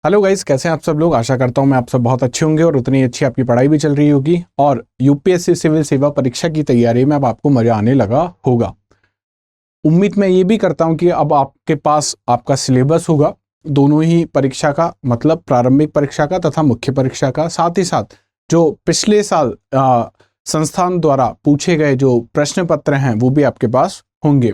Hello guys, कैसे हैं आप सब लोग। आशा करता हूं मैं आप सब बहुत अच्छे होंगे और उतनी अच्छी आपकी पढ़ाई भी चल रही होगी और यूपीएससी सिविल सेवा परीक्षा की तैयारी में अब आपको मजा आने लगा होगा। उम्मीद मैं ये भी करता हूं कि अब आपके पास आपका सिलेबस होगा दोनों ही परीक्षा का, मतलब प्रारंभिक परीक्षा का तथा मुख्य परीक्षा का। साथ ही साथ जो पिछले साल संस्थान द्वारा पूछे गए जो प्रश्न पत्र हैं वो भी आपके पास होंगे।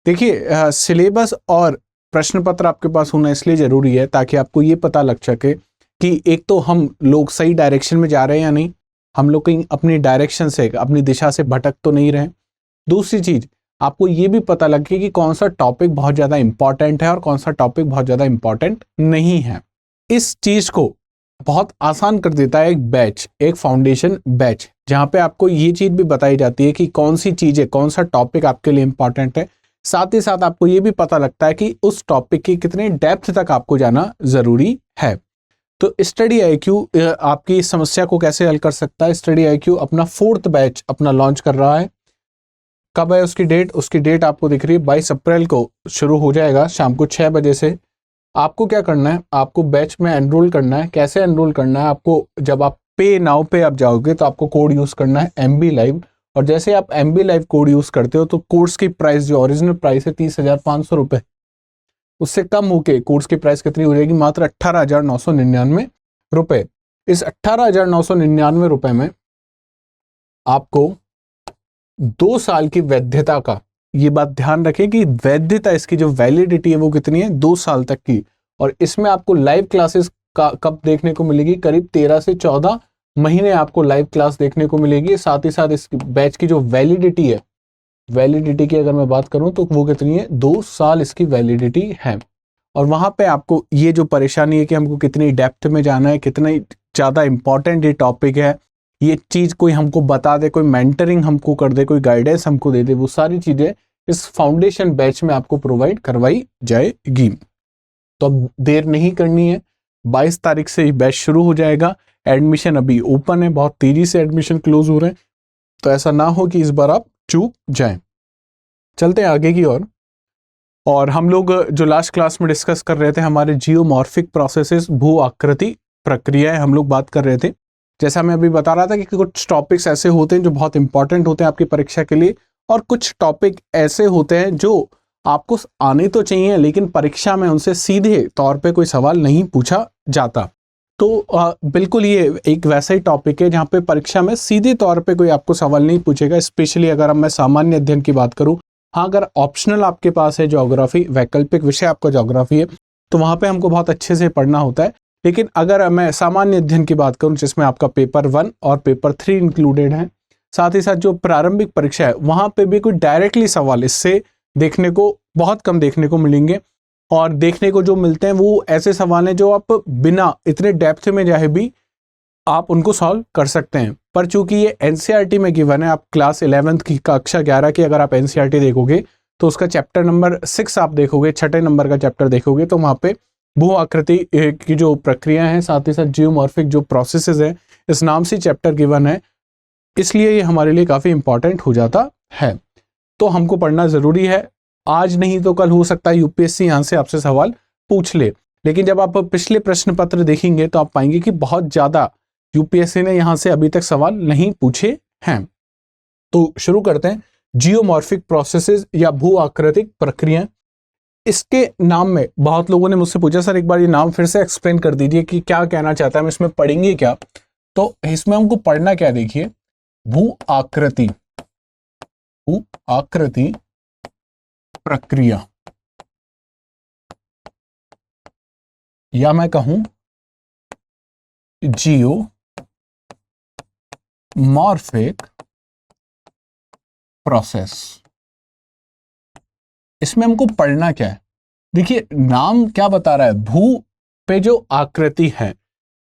देखिए, सिलेबस और प्रश्न पत्र आपके पास होना इसलिए जरूरी है ताकि आपको ये पता लग सके कि एक तो हम लोग सही डायरेक्शन में जा रहे हैं या नहीं, हम लोग कहीं अपनी डायरेक्शन से, अपनी दिशा से भटक तो नहीं रहे। दूसरी चीज, आपको ये भी पता लगे कि कौन सा टॉपिक बहुत ज्यादा इंपॉर्टेंट है और कौन सा टॉपिक बहुत ज्यादा इंपॉर्टेंट नहीं है। इस चीज को बहुत आसान कर देता है एक बैच, एक फाउंडेशन बैच, जहां पे आपको ये चीज भी बताई जाती है कि कौन सी चीजें, कौन सा टॉपिक आपके लिए इंपॉर्टेंट है। साथ ही साथ आपको ये भी पता लगता है कि उस टॉपिक की कितने डेप्थ तक आपको जाना जरूरी है। तो स्टडी आईक्यू आपकी इस समस्या को कैसे हल कर सकता है। स्टडी आईक्यू अपना 4th बैच अपना लॉन्च कर रहा है। कब है उसकी डेट? उसकी डेट आपको दिख रही है 22 अप्रैल को शुरू हो जाएगा शाम को 6 बजे से। आपको क्या करना है, आपको बैच में एनरोल करना है। कैसे एनरोल करना है आपको, जब आप पे नाउ पे आप जाओगे तो आपको कोड यूज करना है MB लाइव, और जैसे आप MB लाइव कोड यूज करते हो तो कोर्स की प्राइस, जो ओरिजिनल प्राइस है 30,500 रुपए, उससे कम होके कोर्स की प्राइस कितनी हो जाएगी? मात्र 18,999 रुपए। इस 18,999 रुपए में आपको 2 साल की वैधता का, ये बात ध्यान रखें कि वैधता, इसकी जो वैलिडिटी है वो कितनी है? 2 साल तक की। और इसमें आपको लाइव क्लासेस का कब देखने को मिलेगी? करीब 13 से 14 महीने आपको लाइव क्लास देखने को मिलेगी। साथ ही साथ इस बैच की जो वैलिडिटी है, वैलिडिटी की अगर मैं बात करूं तो वो कितनी है? 2 साल इसकी वैलिडिटी है। और वहां पे आपको ये जो परेशानी है कि हमको कितनी डेप्थ में जाना है, कितना ज्यादा इंपॉर्टेंट ये टॉपिक है, ये चीज कोई हमको बता दे, कोई मेंटरिंग हमको कर दे, कोई गाइडेंस हमको दे दे, वो सारी चीजें इस फाउंडेशन बैच में आपको प्रोवाइड करवाई जाएगी। तो अब देर नहीं करनी है, 22 तारीख से ये बैच शुरू हो जाएगा। एडमिशन अभी ओपन है, बहुत तेजी से एडमिशन क्लोज हो रहे हैं, तो ऐसा ना हो कि इस बार आप चूक जाएं। चलते हैं आगे की ओर। और हम लोग जो लास्ट क्लास में डिस्कस कर रहे थे, हमारे जियोमॉर्फिक प्रोसेसेस, भू आकृति प्रक्रियाएं हम लोग बात कर रहे थे। जैसा मैं अभी बता रहा था कि कुछ टॉपिक्स ऐसे होते हैं जो बहुत इंपॉर्टेंट होते हैं आपकी परीक्षा के लिए, और कुछ टॉपिक ऐसे होते हैं जो आपको आने तो चाहिए लेकिन परीक्षा में उनसे सीधे तौर पे कोई सवाल नहीं पूछा जाता। तो बिल्कुल ये एक वैसा ही टॉपिक है जहाँ पे परीक्षा में सीधे तौर पे कोई आपको सवाल नहीं पूछेगा। स्पेशली अगर मैं सामान्य अध्ययन की बात करूँ, हाँ, अगर ऑप्शनल आपके पास है ज्योग्राफी, वैकल्पिक विषय आपका ज्योग्राफी है, तो वहाँ पे हमको बहुत अच्छे से पढ़ना होता है। लेकिन अगर मैं सामान्य अध्ययन की बात करूँ जिसमें आपका पेपर 1 और पेपर 3 इंक्लूडेड है, साथ ही साथ जो प्रारंभिक परीक्षा है वहाँ पे भी कोई डायरेक्टली सवाल इससे देखने को बहुत कम देखने को मिलेंगे। और देखने को जो मिलते हैं वो ऐसे सवाल हैं जो आप बिना इतने डेप्थ में जाए भी आप उनको सॉल्व कर सकते हैं। पर चूंकि ये एनसीईआरटी में गिवन है, आप क्लास 11th की कक्षा 11 की अगर आप एनसीईआरटी देखोगे तो उसका चैप्टर नंबर 6 आप देखोगे, 6ठे नंबर का चैप्टर देखोगे, तो वहाँ पे भू आकृति की जो प्रक्रिया है, साथ ही साथ जियोमॉर्फिक जो प्रोसेसेस है, इस नाम से चैप्टर गिवन है, इसलिए ये हमारे लिए काफी इंपॉर्टेंट हो जाता है। तो हमको पढ़ना जरूरी है। आज नहीं तो कल हो सकता है यूपीएससी यहाँ से आपसे सवाल पूछ ले, लेकिन जब आप पिछले प्रश्न पत्र देखेंगे तो आप पाएंगे कि बहुत ज्यादा यूपीएससी ने यहाँ से अभी तक सवाल नहीं पूछे हैं। तो शुरू करते हैं। जियोमॉर्फिक प्रोसेसेस या भू आकृतिक प्रक्रिया, इसके नाम में बहुत लोगों ने मुझसे पूछा, सर एक बार ये नाम फिर से एक्सप्लेन कर दीजिए कि क्या कहना चाहता है, हम इसमें पढ़ेंगे क्या। तो इसमें हमको पढ़ना क्या, देखिए, भू आकृति, भू आकृति प्रक्रिया, या मैं कहूं जियोमॉर्फिक प्रोसेस। इसमें हमको पढ़ना क्या है? देखिए, नाम क्या बता रहा है, भू पे जो आकृति है,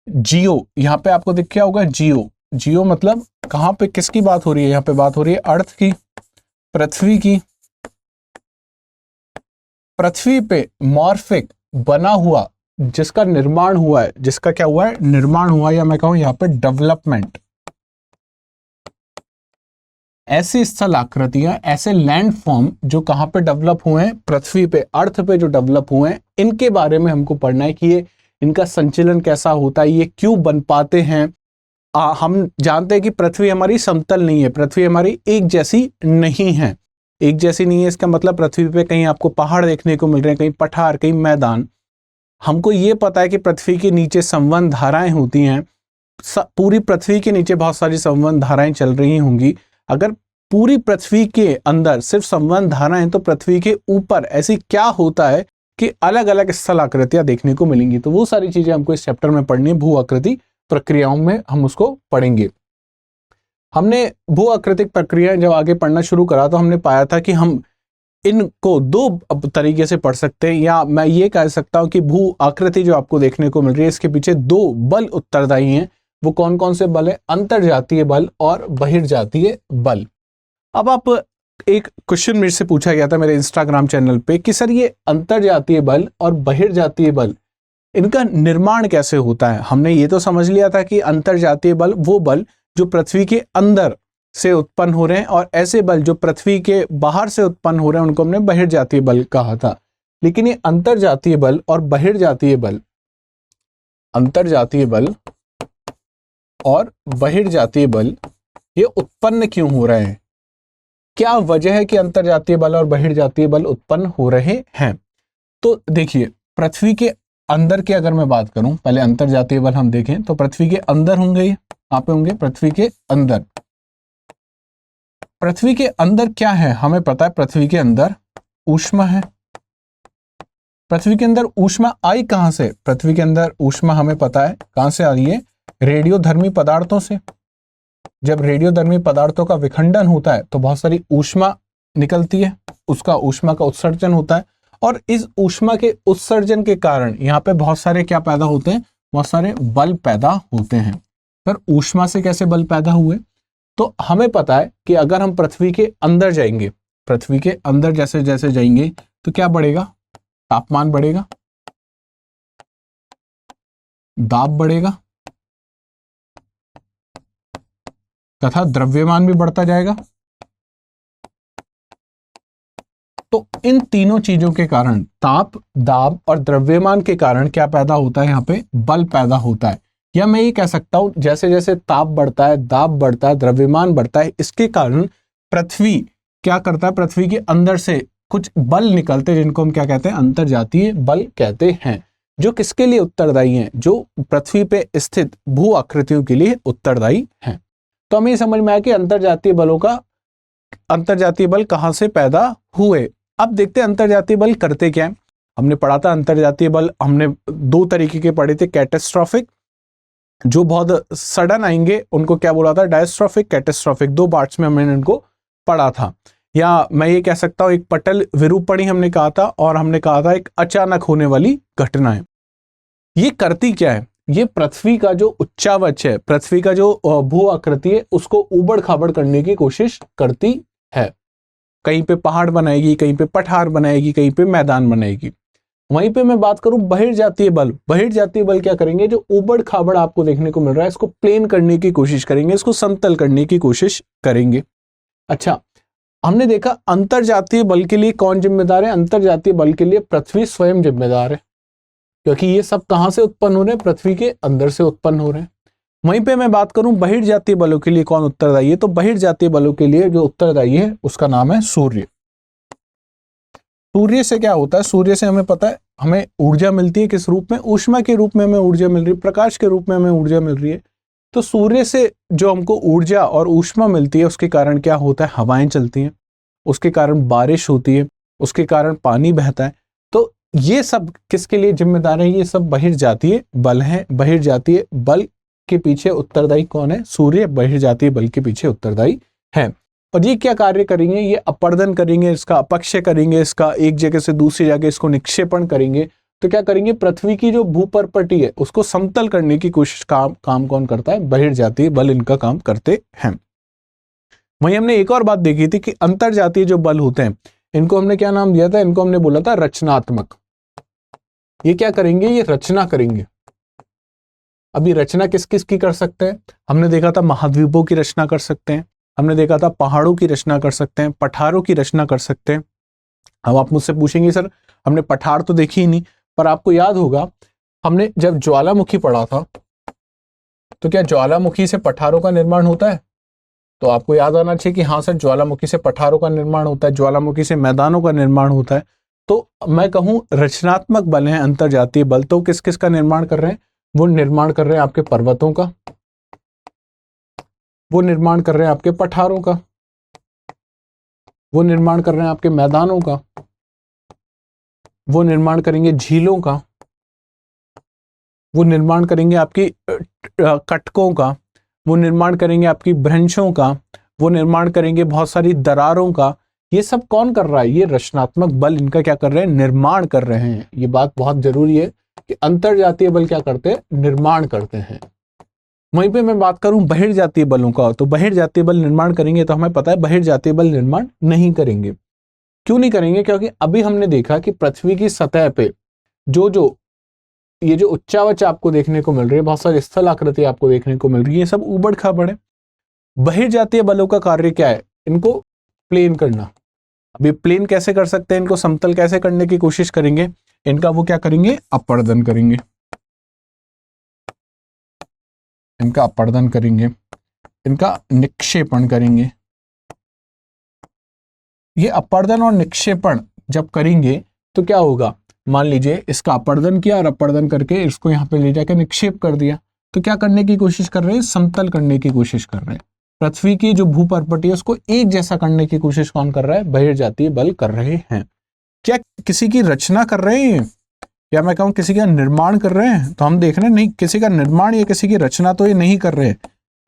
जियो, यहां पे आपको दिख क्या होगा, जियो। जियो मतलब कहां पे, किसकी बात हो रही है? यहां पे बात हो रही है अर्थ की, पृथ्वी की। पृथ्वी पे मॉर्फिक बना हुआ, जिसका निर्माण हुआ है, जिसका क्या हुआ है, निर्माण हुआ, या मैं कहूं यहां पे डेवलपमेंट। ऐसी स्थल आकृतियां, ऐसे लैंड फॉर्म जो कहां पे डेवलप हुए हैं, पृथ्वी पे, अर्थ पे जो डेवलप हुए हैं, इनके बारे में हमको पढ़ना है कि ये इनका संचलन कैसा होता है, ये क्यों बन पाते हैं। हम जानते हैं कि पृथ्वी हमारी समतल नहीं है, पृथ्वी हमारी एक जैसी नहीं है। एक जैसी नहीं है इसका मतलब पृथ्वी पे कहीं आपको पहाड़ देखने को मिल रहे हैं, कहीं पठार, कहीं मैदान। हमको ये पता है कि पृथ्वी के नीचे संवहन धाराएं होती हैं, पूरी पृथ्वी के नीचे बहुत सारी संवहन धाराएं चल रही होंगी। अगर पूरी पृथ्वी के अंदर सिर्फ संवहन धाराएं, तो पृथ्वी के ऊपर ऐसी क्या होता है कि अलग अलग स्थल आकृतियां देखने को मिलेंगी। तो वो सारी चीजें हमको इस चैप्टर में पढ़नी है, भू आकृति प्रक्रियाओं में हम उसको पढ़ेंगे। हमने भू आकृतिक प्रक्रियाएं जब आगे पढ़ना शुरू करा तो हमने पाया था कि हम इनको दो तरीके से पढ़ सकते हैं, या मैं ये कह सकता हूं कि भू आकृति जो आपको देखने को मिल रही है इसके पीछे दो बल उत्तरदायी हैं। वो कौन कौन से बल है? अंतरजातीय बल और बहिर्जातीय बल। अब आप एक क्वेश्चन मेरे से पूछा गया था मेरे इंस्टाग्राम चैनल पे कि सर ये अंतरजातीय बल और बहिर्जातीय बल, इनका निर्माण कैसे होता है। हमने ये तो समझ लिया था कि अंतरजातीय बल वो बल जो पृथ्वी के अंदर से उत्पन्न हो रहे हैं, और ऐसे बल जो पृथ्वी के बाहर से उत्पन्न हो रहे हैं उनको हमने बहिर्जातीय बल कहा था। लेकिन ये अंतरजातीय बल और बहिर्जातीय बल, अंतरजातीय बल और बहिर्जातीय बल, ये उत्पन्न क्यों हो रहे हैं? क्या वजह है कि अंतरजातीय बल और बहिर्जातीय बल उत्पन्न हो रहे हैं? तो देखिए, पृथ्वी के अंदर की अगर मैं बात करूं, पहले अंतरजातीय बल हम देखें तो पृथ्वी के अंदर होंगे, यहाँ पे होंगे पृथ्वी के अंदर। पृथ्वी के अंदर क्या है हमें पता है, पृथ्वी के अंदर ऊष्मा है। पृथ्वी के अंदर ऊष्मा आई कहां से? पृथ्वी के अंदर ऊष्मा हमें पता है कहां से आ रही है, रेडियोधर्मी पदार्थों से। जब रेडियोधर्मी पदार्थों का विखंडन होता है तो बहुत सारी ऊष्मा निकलती है, उसका ऊष्मा का उत्सर्जन होता है, और इस ऊष्मा के उत्सर्जन के कारण यहाँ पे बहुत सारे क्या पैदा होते हैं, बहुत सारे बल पैदा होते हैं। पर ऊष्मा से कैसे बल पैदा हुए? तो हमें पता है कि अगर हम पृथ्वी के अंदर जाएंगे, पृथ्वी के अंदर जैसे जैसे जाएंगे तो क्या बढ़ेगा? तापमान बढ़ेगा, दाब बढ़ेगा, तथा द्रव्यमान भी बढ़ता जाएगा। तो इन तीनों चीजों के कारण, ताप, दाब और द्रव्यमान के कारण क्या पैदा होता है? यहाँ पे बल पैदा होता है। या मैं ये कह सकता हूं जैसे जैसे ताप बढ़ता है, दाब बढ़ता है, द्रव्यमान बढ़ता है, इसके कारण पृथ्वी क्या करता है, पृथ्वी के अंदर से कुछ बल निकलते हैं जिनको हम क्या कहते हैं, अंतरजातीय बल कहते हैं, जो किसके लिए उत्तरदायी हैं? जो पृथ्वी पे स्थित भू आकृतियों के लिए उत्तरदायी हैं। तो हमें समझ में आया कि अंतरजातीय बल कहां से पैदा हुए। अब देखते हैं अंतरजातीय बल करते क्या है। हमने पढ़ा था अंतरजातीय बल, हमने दो तरीके के पढ़े थे, कैटास्ट्रॉफिक जो बहुत सडन आएंगे उनको क्या बोला था, डायस्ट्रॉफिक, कैटास्ट्रॉफिक। दो पार्ट्स में हमने इनको पढ़ा था। या मैं ये कह सकता हूं एक पटल विरूपणी हमने कहा था, और हमने कहा था एक अचानक होने वाली घटना है। ये करती क्या है? ये पृथ्वी का जो उच्चावच है, पृथ्वी का जो भू आकृति है, उसको उबड़ खाबड़ करने की कोशिश करती है। कहीं पे पहाड़ बनाएगी, कहीं पे पठार बनाएगी, कहीं पे मैदान बनाएगी। वहीं पे मैं बात करूं बहिर्जातीय बल, बहिर्जातीय बल क्या करेंगे? जो उबड़ खाबड़ आपको देखने को मिल रहा है इसको प्लेन करने की कोशिश करेंगे, इसको समतल करने की कोशिश करेंगे। अच्छा, हमने देखा अंतरजातीय बल के लिए कौन जिम्मेदार है? अंतरजातीय बल के लिए पृथ्वी स्वयं जिम्मेदार है, क्योंकि ये सब कहां से उत्पन्न हो रहे हैं? पृथ्वी के अंदर से उत्पन्न हो रहे हैं। वहीं पे मैं बात करूं बहिर्जातीय बलों के लिए कौन उत्तरदायी है, तो बहिर्जातीय बलों के लिए जो उत्तरदायी है उसका नाम है सूर्य। सूर्य से क्या होता है? सूर्य से हमें पता है हमें ऊर्जा मिलती है, किस रूप में? ऊष्मा के रूप में हमें ऊर्जा मिल रही है, प्रकाश के रूप में हमें ऊर्जा मिल रही है। तो सूर्य से जो हमको ऊर्जा और ऊष्मा मिलती है उसके कारण क्या होता है? हवाएं चलती हैं, उसके कारण बारिश होती है, उसके कारण पानी बहता है। तो ये सब किसके लिए जिम्मेदार है? ये सब बहिर्जातीय बल हैं। बहिर्जातीय बल के पीछे उत्तरदायी कौन है? सूर्य बहिर्जातीय बल के पीछे उत्तरदायी है। और ये क्या कार्य करेंगे? ये अपर्दन करेंगे, इसका अपक्षय करेंगे, इसका एक जगह से दूसरी जगह इसको निक्षेपण करेंगे। तो क्या करेंगे? पृथ्वी की जो भूपर्पटी है उसको समतल करने की कोशिश काम कौन करता है? बहिर्जातीय बल इनका काम करते हैं। वहीं हमने एक और बात देखी थी कि अंतरजातीय जो बल होते हैं इनको हमने क्या नाम दिया था? इनको हमने बोला था रचनात्मक। ये क्या करेंगे? ये रचना करेंगे। अभी रचना किस किस की कर सकते हैं? हमने देखा था महाद्वीपों की रचना कर सकते हैं, हमने देखा था पहाड़ों की रचना कर सकते हैं, पठारों की रचना कर सकते हैं। अब आप मुझसे पूछेंगे सर हमने पठार तो देखी ही नहीं, पर आपको याद होगा हमने जब ज्वालामुखी पढ़ा था तो क्या ज्वालामुखी से पठारों का निर्माण होता है? तो आपको याद आना चाहिए कि हाँ सर, ज्वालामुखी से पठारों का निर्माण होता है, ज्वालामुखी से मैदानों का निर्माण होता है। तो मैं कहूँ रचनात्मक बल हैं, अंतरजातीय बल, तो किस किस का निर्माण कर रहे हैं? वो निर्माण कर रहे हैं आपके पर्वतों का, वो निर्माण कर रहे हैं आपके पठारों का, वो निर्माण कर रहे हैं आपके मैदानों का, वो निर्माण करेंगे झीलों का, वो निर्माण करेंगे आपकी कटकों का, वो निर्माण करेंगे आपकी भ्रंशों का, वो निर्माण करेंगे बहुत सारी दरारों का। ये सब कौन कर रहा है? ये रचनात्मक बल इनका क्या कर रहे हैं? निर्माण कर रहे हैं। ये बात बहुत जरूरी है कि अंतरजातीय बल क्या करते हैं? निर्माण करते हैं। वहीं पे मैं बात करूं बहिर्जातीय बलों का, तो बहिर्जातीय बल निर्माण करेंगे, तो हमें पता है बहिर्जातीय बल निर्माण नहीं करेंगे। क्यों नहीं करेंगे? क्योंकि अभी हमने देखा कि पृथ्वी की सतह पे ये जो उच्चावच आपको देखने को मिल रही है, बहुत सारी स्थल आकृति आपको देखने को मिल रही है, ये सब ऊबड़ खाबड़ है। बहिर्जातीय बलों का कार्य क्या है? इनको प्लेन करना। अभी प्लेन कैसे कर सकते हैं? इनको समतल कैसे करने की कोशिश करेंगे? इनका वो क्या करेंगे? अपर्दन करेंगे। इनका अपर्दन करेंगे, इनका निक्षेपण करेंगे। ये अपर्दन और निक्षेपण जब करेंगे तो क्या होगा? मान लीजिए इसका अपर्दन किया और अपर्दन करके इसको यहाँ पे ले जाकर निक्षेप कर दिया, तो क्या करने की कोशिश कर रहे हैं? समतल करने की कोशिश कर रहे हैं। पृथ्वी की जो भूपर्पटी है उसको एक जैसा करने की कोशिश कौन कर रहा है? बहिर्जातीय बल कर रहे हैं। क्या किसी की रचना कर रहे हैं या मैं कहूँ किसी का निर्माण कर रहे हैं? तो हम देख रहे हैं नहीं, किसी का निर्माण या किसी की रचना तो ये नहीं कर रहे।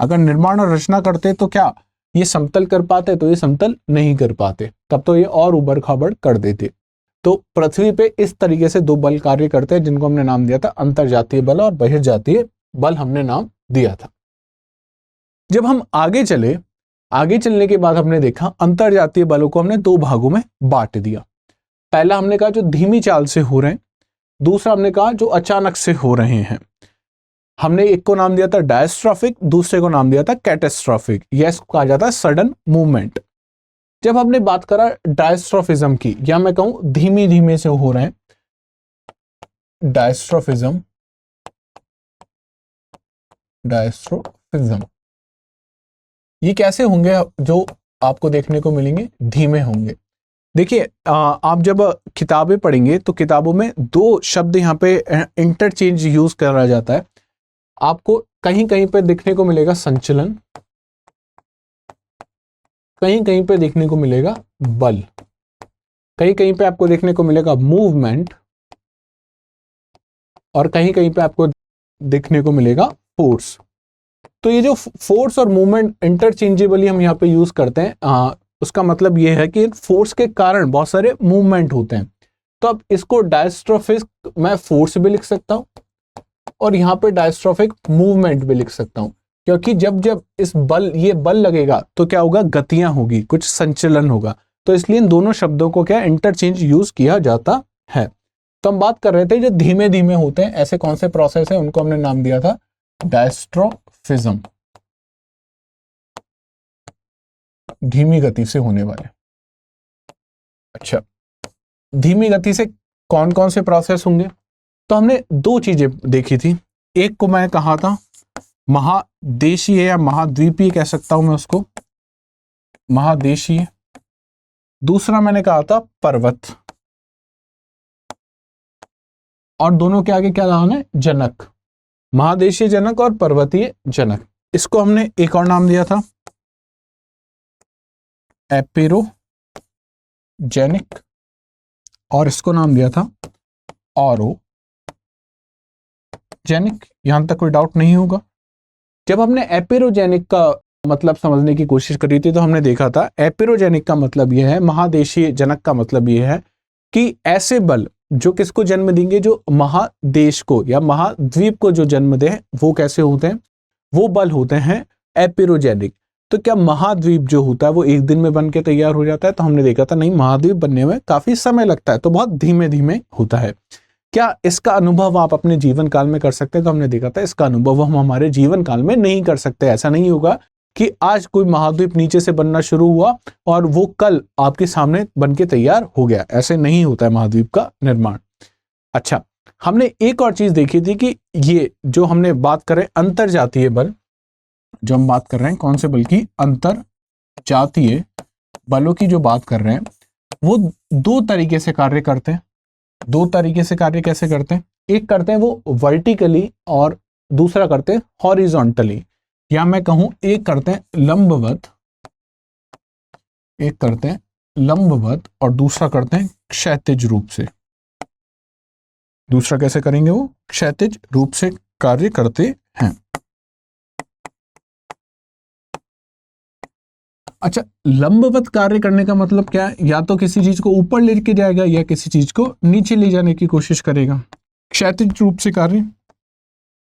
अगर निर्माण और रचना करते तो क्या ये समतल कर पाते? तो ये समतल नहीं कर पाते, तब तो ये और उबड़ खाबड़ कर देते। तो पृथ्वी पे इस तरीके से दो बल कार्य करते हैं जिनको हमने नाम दिया था अंतरजातीय बल और बहिर्जातीय बल हमने नाम दिया था। जब हम आगे चलने के बाद हमने देखा अंतरजातीय बलों को हमने दो भागों में बांट दिया। पहला हमने कहा जो धीमी चाल से हो रहे हैं, दूसरा हमने कहा जो अचानक से हो रहे हैं। हमने एक को नाम दिया था डायस्ट्रॉफिक, दूसरे को नाम दिया था कैटास्ट्रॉफिक। यह कहा जाता है सडन मूवमेंट। जब हमने बात करा डायस्ट्रॉफिज्म की, या मैं कहूं धीमे धीमे से हो रहे हैं, डायस्ट्रॉफिज्म ये कैसे होंगे? जो आपको देखने को मिलेंगे धीमे होंगे। देखिए आप जब किताबें पढ़ेंगे तो किताबों में दो शब्द यहाँ पे इंटरचेंज यूज करा जाता है। आपको कहीं कहीं पे देखने को मिलेगा संचलन, कहीं कहीं पे देखने को मिलेगा बल, कहीं कहीं पे आपको देखने को मिलेगा मूवमेंट, और कहीं कहीं पे आपको देखने को मिलेगा फोर्स। तो ये जो फोर्स और मूवमेंट इंटरचेंजेबली हम यहाँ पे यूज करते हैं, उसका मतलब ये है कि फोर्स के कारण बहुत सारे मूवमेंट होते हैं। तो अब इसको डायस्ट्रोफिक मैं फोर्स भी लिख सकता हूँ और यहाँ पे डायस्ट्रोफिक मूवमेंट भी लिख सकता हूँ, क्योंकि जब जब ये बल लगेगा तो क्या होगा? गतियां होगी, कुछ संचलन होगा। तो इसलिए इन दोनों शब्दों को क्या इंटरचेंज यूज किया जाता है। तो हम बात कर रहे थे जो धीमे धीमे होते हैं, ऐसे कौन से प्रोसेस है, उनको हमने नाम दिया था डायस्ट्रोफिज्म, धीमी गति से होने वाले। अच्छा, धीमी गति से कौन कौन से प्रोसेस होंगे? तो हमने दो चीजें देखी थी। एक को मैं कहा था महादेशीय या महाद्वीपीय कह सकता हूं मैं उसको, महादेशीय। दूसरा मैंने कहा था पर्वत, और दोनों के आगे क्या लगाना है? जनक। महादेशीय जनक और पर्वतीय जनक। इसको हमने एक और नाम दिया था एपिरोजेनिक, और इसको नाम दिया था ऑरोजेनिक। यहां तक कोई डाउट नहीं होगा। जब हमने एपिरोजेनिक का मतलब समझने की कोशिश करी थी तो हमने देखा था एपिरोजेनिक का मतलब यह है, महादेशीय जनक का मतलब यह है कि ऐसे बल जो किसको जन्म देंगे? जो महादेश को या महाद्वीप को जो जन्म दे, वो कैसे होते हैं? वो बल होते हैं एपिरोजेनिक। तो क्या महाद्वीप जो होता है वो एक दिन में बन के तैयार हो जाता है? तो हमने देखा था नहीं, महाद्वीप बनने में काफी समय लगता है, तो बहुत धीमे धीमे होता है। क्या इसका अनुभव आप अपने जीवन काल में कर सकते हैं? तो हमने देखा था इसका अनुभव हम हमारे जीवन काल में नहीं कर सकते। ऐसा नहीं होगा कि आज कोई महाद्वीप नीचे से बनना शुरू हुआ और वो कल आपके सामने बन के तैयार हो गया। ऐसे नहीं होता है महाद्वीप का निर्माण। अच्छा, हमने एक और चीज देखी थी कि ये जो हमने बात करें अंतरजातीय बल, जो हम बात कर रहे हैं कौन से बल की, अंतरजातीय बलों की जो बात कर रहे हैं, वो दो तरीके से कार्य करते हैं। दो तरीके से कार्य कैसे करते हैं? एक करते हैं वो वर्टिकली और दूसरा करते हैं हॉरिजॉन्टली, या मैं कहूं एक करते हैं लंबवत, एक करते हैं लंबवत और दूसरा करते हैं क्षैतिज रूप से। दूसरा कैसे करेंगे? वो क्षैतिज रूप से कार्य करते हैं। अच्छा, लंबवत कार्य करने का मतलब क्या है? या तो किसी चीज को ऊपर लेके जाएगा या किसी चीज को नीचे ले जाने की कोशिश करेगा। क्षैतिज रूप से कार्य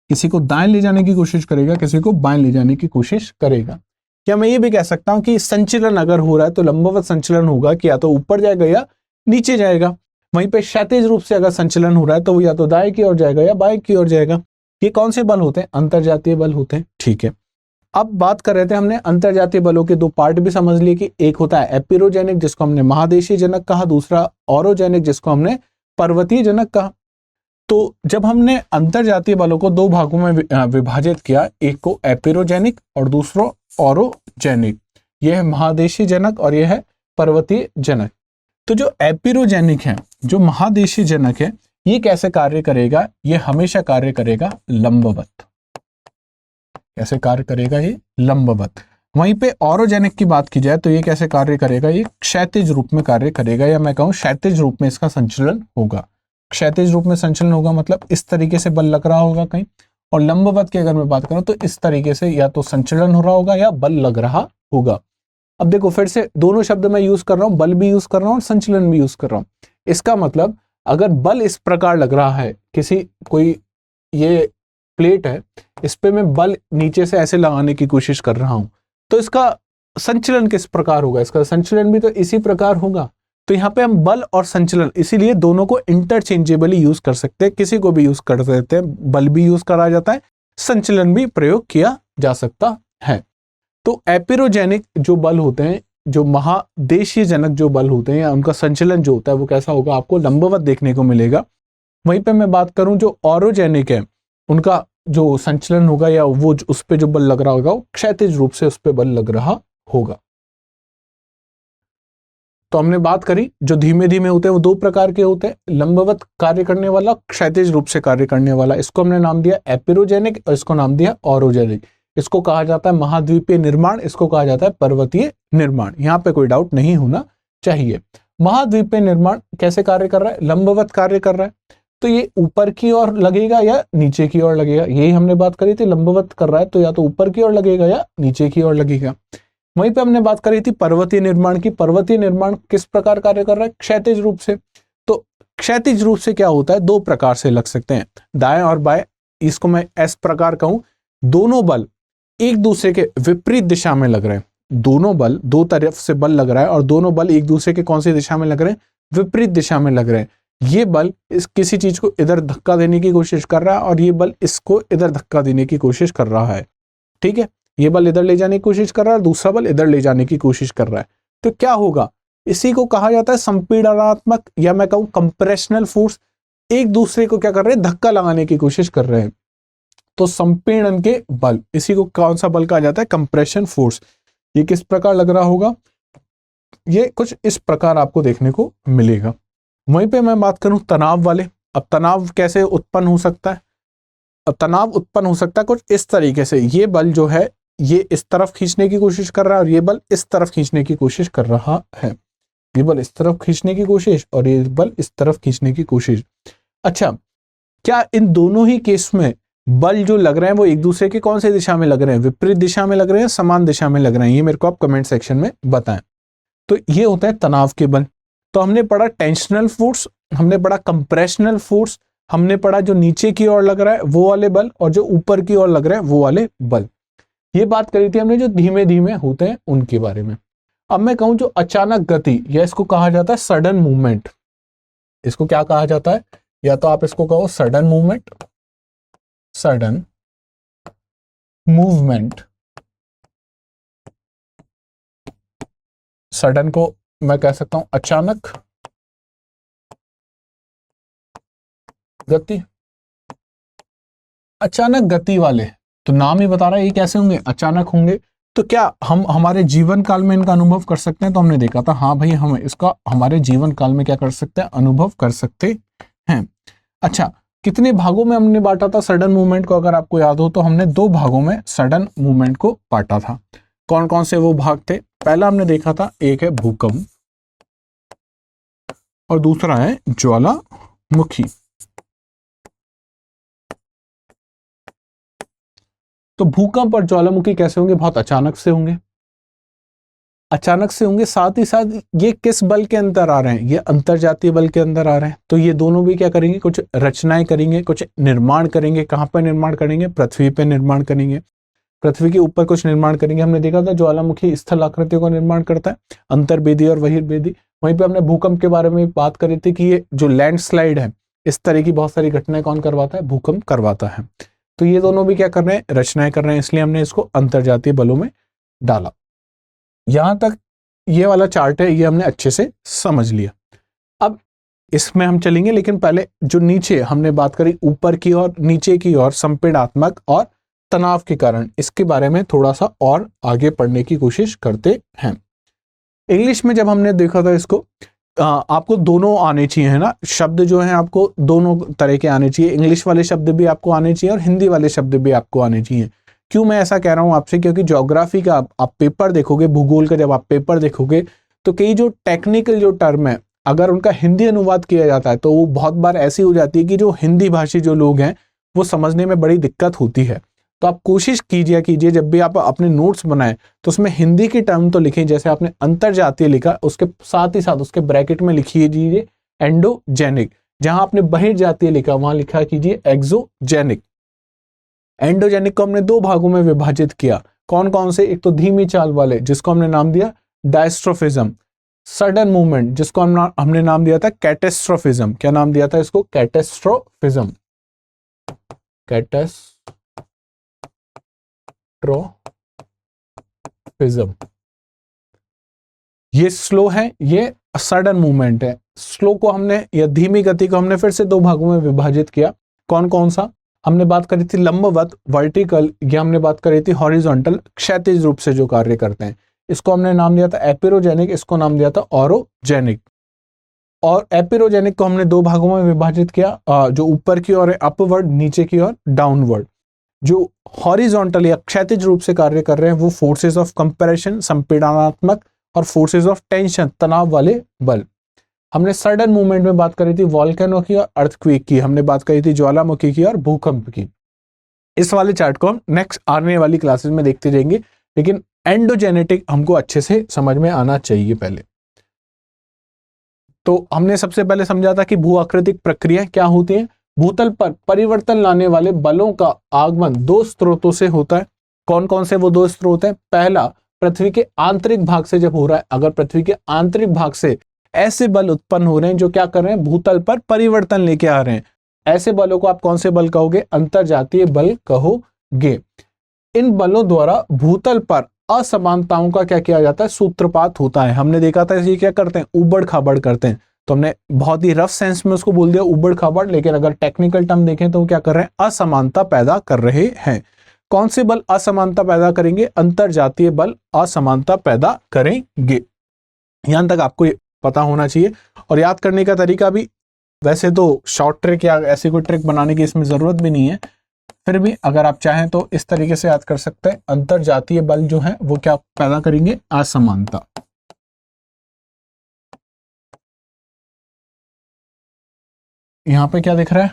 किसी को दाएं ले जाने की कोशिश करेगा, किसी को बाएं ले जाने की कोशिश करेगा। क्या मैं ये भी कह सकता हूं कि संचलन अगर हो रहा है तो लंबवत संचलन होगा कि या तो ऊपर जाएगा या नीचे जाएगा। वहीं पे क्षैतिज रूप से अगर संचलन हो रहा है तो वो या तो दाएं की ओर जाएगा या बाएं की ओर जाएगा। ये कौन से बल होते हैं? अंतरजातीय बल होते हैं। ठीक है, अब बात कर रहे थे हमने अंतरजातीय बलों के दो पार्ट भी समझ लिए कि एक होता है एपिरोजेनिक जिसको हमने महादेशीय जनक कहा, दूसरा ऑरोजेनिक जिसको हमने पर्वतीय जनक कहा। तो जब हमने अंतरजातीय बलों को दो भागों में विभाजित किया, एक को एपिरोजेनिक और दूसरा ऑरोजेनिक, यह है महादेशीय जनक और यह है पर्वतीय जनक। तो जो एपिरोजेनिक है, जो महादेशीय जनक है, ये कैसे कार्य करेगा? ये हमेशा कार्य करेगा लंबवत। कैसे कार्य करेगा? ये लंबवत। वहीं पे ऑरोजेनिक की बात की जाए तो ये कैसे कार्य करेगा? ये क्षैतिज रूप में कार्य करेगा, या मैं कहूं क्षैतिज रूप में इसका संचलन होगा। क्षैतिज रूप में संचलन होगा मतलब इस तरीके से बल लग रहा होगा कहीं, और लंबवत की अगर मैं बात करूं तो इस तरीके से या तो संचलन हो रहा होगा या बल लग रहा होगा। अब देखो फिर से दोनों शब्द मैं यूज कर रहा हूं, बल भी यूज कर रहा हूं और संचलन भी यूज कर रहा हूं। इसका मतलब अगर बल इस प्रकार लग रहा है, किसी कोई ये प्लेट है, इस पे मैं बल नीचे से ऐसे लगाने की कोशिश कर रहा हूं, तो इसका संचलन किस प्रकार होगा? इसका संचलन भी तो इसी प्रकार होगा। तो यहाँ पे हम बल और संचलन इसीलिए दोनों को इंटरचेंजेबली यूज कर सकते हैं, किसी को भी यूज कर सकते हैं। बल भी यूज करा जाता है, संचलन भी प्रयोग किया जा सकता है। तो एपिरोजेनिक जो बल होते हैं, जो महादेशीय जनक जो बल होते हैं, या उनका संचलन जो होता है वो कैसा होगा? आपको लंबवत देखने को मिलेगा। वहीं पे मैं बात करूं जो ऑरोजेनिक है, उनका जो संचलन होगा या वो उस पे जो बल लग रहा होगा वो क्षैतिज रूप से उस पे बल लग रहा होगा। तो हमने बात करी जो धीमे धीमे होते हैं वो दो प्रकार के होते हैं, लंबवत कार्य करने वाला, क्षैतिज रूप से कार्य करने वाला। इसको हमने नाम दिया एपिरोजेनिक और इसको नाम दिया ऑरोजेनिक। इसको कहा जाता है महाद्वीपीय निर्माण, इसको कहा जाता है पर्वतीय निर्माण। यहाँ पे कोई डाउट नहीं होना चाहिए। महाद्वीपीय निर्माण कैसे कार्य कर रहा है? लंबवत कार्य कर रहा है। तो ये ऊपर की ओर लगेगा या नीचे की ओर लगेगा? यही हमने बात करी थी, लंबवत कर रहा है तो या तो ऊपर की ओर लगेगा या नीचे की ओर लगेगा। वहीं पे हमने बात करी थी पर्वतीय निर्माण की। पर्वतीय निर्माण किस प्रकार कार्य कर रहा है? क्षैतिज रूप से। तो क्षैतिज रूप से क्या होता है? दो प्रकार से लग सकते हैं, दाएं और बाएं। इसको मैं इस प्रकार कहूं, दोनों बल एक दूसरे के विपरीत दिशा में लग रहे हैं। दोनों बल, दो तरफ से बल लग रहा है और दोनों बल एक दूसरे के कौन सी दिशा में लग रहे हैं? विपरीत दिशा में लग रहे हैं। ये बल इस किसी चीज को इधर धक्का देने की कोशिश कर रहा है और ये बल इसको इधर धक्का देने की कोशिश कर रहा है। ठीक है, ये बल इधर ले जाने की कोशिश कर रहा है, दूसरा बल इधर ले जाने की कोशिश कर रहा है। तो क्या होगा? इसी को कहा जाता है संपीड़नात्मक, या मैं कहूं कंप्रेशनल फोर्स। एक दूसरे को क्या कर रहे हैं? धक्का लगाने की कोशिश कर रहे हैं। तो संपीड़न के बल, इसी को कौन सा बल कहा जाता है? Compression force. ये किस प्रकार लग रहा होगा? ये कुछ इस प्रकार आपको देखने को मिलेगा। वहीं पे मैं बात करूं तनाव वाले। अब तनाव कैसे उत्पन्न हो सकता है? अब तनाव उत्पन्न हो सकता है कुछ इस तरीके से। ये बल जो है ये इस तरफ खींचने की कोशिश कर रहा है और ये बल इस तरफ खींचने की कोशिश कर रहा है। ये बल इस तरफ खींचने की कोशिश और ये बल इस तरफ खींचने की कोशिश। अच्छा, क्या इन दोनों ही केस में बल जो लग रहे हैं वो एक दूसरे के कौन से दिशा में लग रहे हैं? विपरीत दिशा में लग रहे हैं, समान दिशा में लग रहे हैं? ये मेरे को आप कमेंट सेक्शन में बताएं। तो ये होता है तनाव के बल। तो हमने पढ़ा टेंशनल फोर्स, हमने पढ़ा कंप्रेशनल फोर्स, हमने पढ़ा जो नीचे की ओर लग रहा है वो वाले बल, और जो ऊपर की ओर लग रहे हैं वो वाले बल। ये बात करी थी हमने जो धीमे धीमे होते हैं उनके बारे में। अब मैं कहूं जो अचानक गति, या इसको कहा जाता है सडन मूवमेंट। इसको क्या कहा जाता है? या तो आप इसको कहो sudden movement, sudden movement. Sudden को मैं कह सकता हूं अचानक, गति, अचानक गति वाले, तो नाम ही बता रहा है ये कैसे होंगे, अचानक होंगे। तो क्या हम हमारे जीवन काल में इनका अनुभव कर सकते हैं? तो हमने देखा था हाँ भाई, हम इसका हमारे जीवन काल में क्या कर सकते हैं, अनुभव कर सकते हैं। अच्छा, कितने भागों में हमने बांटा था सडन मूवमेंट को? अगर आपको याद हो तो हमने 2 भागों में सडन मूवमेंट को बांटा था। कौन कौन से वो भाग थे? पहला हमने देखा था, एक है भूकंप और दूसरा है ज्वालामुखी। तो भूकंप और ज्वालामुखी कैसे होंगे? बहुत अचानक से होंगे, अचानक से होंगे। साथ ही साथ ये किस बल के अंदर आ रहे हैं? ये अंतरजातीय बल के अंदर आ रहे हैं। तो ये दोनों भी क्या करेंगे, कुछ रचनाएं करेंगे, कुछ निर्माण करेंगे। कहां पर निर्माण करेंगे? पृथ्वी पे निर्माण करेंगे, पृथ्वी के ऊपर कुछ निर्माण करेंगे। हमने देखा था ज्वालामुखी स्थल आकृतियों का निर्माण करता है, अंतर्वेदी और बहिर्वेदी। वहीं पे हमने भूकंप के बारे में बात करी थी कि ये जो लैंडस्लाइड है, इस तरह की बहुत सारी घटनाएं कौन करवाता है? भूकंप करवाता है। तो ये दोनों भी क्या कर रहे हैं? रचनाएं कर रहे हैं, इसलिए हमने इसको अंतरजातीय बलों में डाला। यहां तक ये वाला चार्ट है, ये हमने अच्छे से समझ लिया। अब इसमें हम चलेंगे, लेकिन पहले जो नीचे हमने बात करी, ऊपर की और नीचे की ओर संपीड़नात्मक और तनाव के कारण, इसके बारे में थोड़ा सा और आगे पढ़ने की कोशिश करते हैं। इंग्लिश में जब हमने देखा था इसको, आपको दोनों आने चाहिए, है ना। शब्द जो है आपको दोनों तरह के आने चाहिए, इंग्लिश वाले शब्द भी आपको आने चाहिए और हिंदी वाले शब्द भी आपको आने चाहिए। क्यों मैं ऐसा कह रहा हूं आपसे? क्योंकि ज्योग्राफी का आप पेपर देखोगे, भूगोल का जब आप पेपर देखोगे, तो कई जो टेक्निकल जो टर्म है, अगर उनका हिंदी अनुवाद किया जाता है तो वो बहुत बार ऐसी हो जाती है कि जो हिंदी भाषी जो लोग हैं वो समझने में बड़ी दिक्कत होती है। तो आप कोशिश कीजिए जब भी आप अपने नोट्स बनाएं तो उसमें हिंदी की टर्म तो लिखें। जैसे आपने अंतरजातीय लिखा, उसके साथ ही साथ उसके ब्रैकेट में लिखिए एंडोजेनिक। जहां आपने बहिर्जातीय लिखा, वहां लिखा कीजिए एक्सोजेनिक। एंडोजेनिक को हमने 2 भागों में विभाजित किया। कौन कौन से? एक तो धीमी चाल वाले, जिसको हमने नाम दिया डायस्ट्रोफिज्म। सडन मूवमेंट, जिसको हमने नाम दिया था कैटेस्ट्रोफिज्म। क्या नाम दिया था इसको? कैटेस्ट्रोफिज्म। कैटेस्ट्रोफिज्म। ये स्लो है, ये सडन मूवमेंट है। स्लो को हमने, या धीमी गति को हमने फिर से 2 भागों में विभाजित किया। कौन कौन सा? हमने बात करी थी लंबवत, वर्टिकल, या हमने बात करी थी हॉरिजॉन्टल, क्षैतिज रूप से जो कार्य करते हैं। इसको हमने नाम दिया था एपिरोजेनिक, इसको नाम दिया था ऑरोजेनिक। और एपिरोजेनिक को हमने 2 भागों में विभाजित किया, जो ऊपर की ओर है अपवर्ड, नीचे की ओर डाउनवर्ड। जो हॉरिजॉन्टल या क्षैतिज रूप से कार्य कर रहे हैं वो फोर्सेस ऑफ कंप्रेशन, संपीड़नात्मक, और फोर्सेस ऑफ टेंशन, तनाव वाले बल। हमने सडन मूवमेंट में बात करी थी वॉल्केनो की और अर्थक्वेक की, हमने बात करी थी ज्वालामुखी की और भूकंप की। इस वाले चार्ट को हम नेक्स्ट आने वाली क्लासेस में देखते जाएंगे, लेकिन एंडोजेनेटिक हमको अच्छे से समझ में आना चाहिए पहले। तो हमने सबसे पहले समझा था कि भू आकृतिक प्रक्रिया क्या होती है। भूतल पर परिवर्तन लाने वाले बलों का आगमन 2 स्रोतों से होता है। कौन कौन से वो 2 स्रोत हैं? पहला, पृथ्वी के आंतरिक भाग से जब हो रहा है, अगर पृथ्वी के आंतरिक भाग से ऐसे बल उत्पन्न हो रहे हैं जो क्या कर रहे हैं? भूतल पर परिवर्तन लेके आ रहे हैं, ऐसे बलों को आप कौन से बल कहोगे? अंतरजातीय बल कहोगे। इन बलों द्वारा भूतल पर असमानताओं का क्या किया जाता है? सूत्रपात होता है। हमने देखा था ये क्या करते हैं? उबड़ खाबड़ करते हैं। तो हमने बहुत ही रफ सेंस में उसको बोल दिया उबड़ खाबड़, लेकिन अगर टेक्निकल टर्म देखें तो वो क्या कर रहे हैं? असमानता पैदा कर रहे हैं। कौन से बल असमानता पैदा करेंगे? अंतरजातीय बल असमानता पैदा करेंगे। यहां तक आपको पता होना चाहिए। और याद करने का तरीका भी, वैसे तो शॉर्ट ट्रिक या ऐसी कोई ट्रिक बनाने की इसमें जरूरत भी नहीं है, फिर भी अगर आप चाहें तो इस तरीके से याद कर सकते हैं। अंतरजातीय बल जो है वो क्या पैदा करेंगे? असमानता। यहां पे क्या दिख रहा है?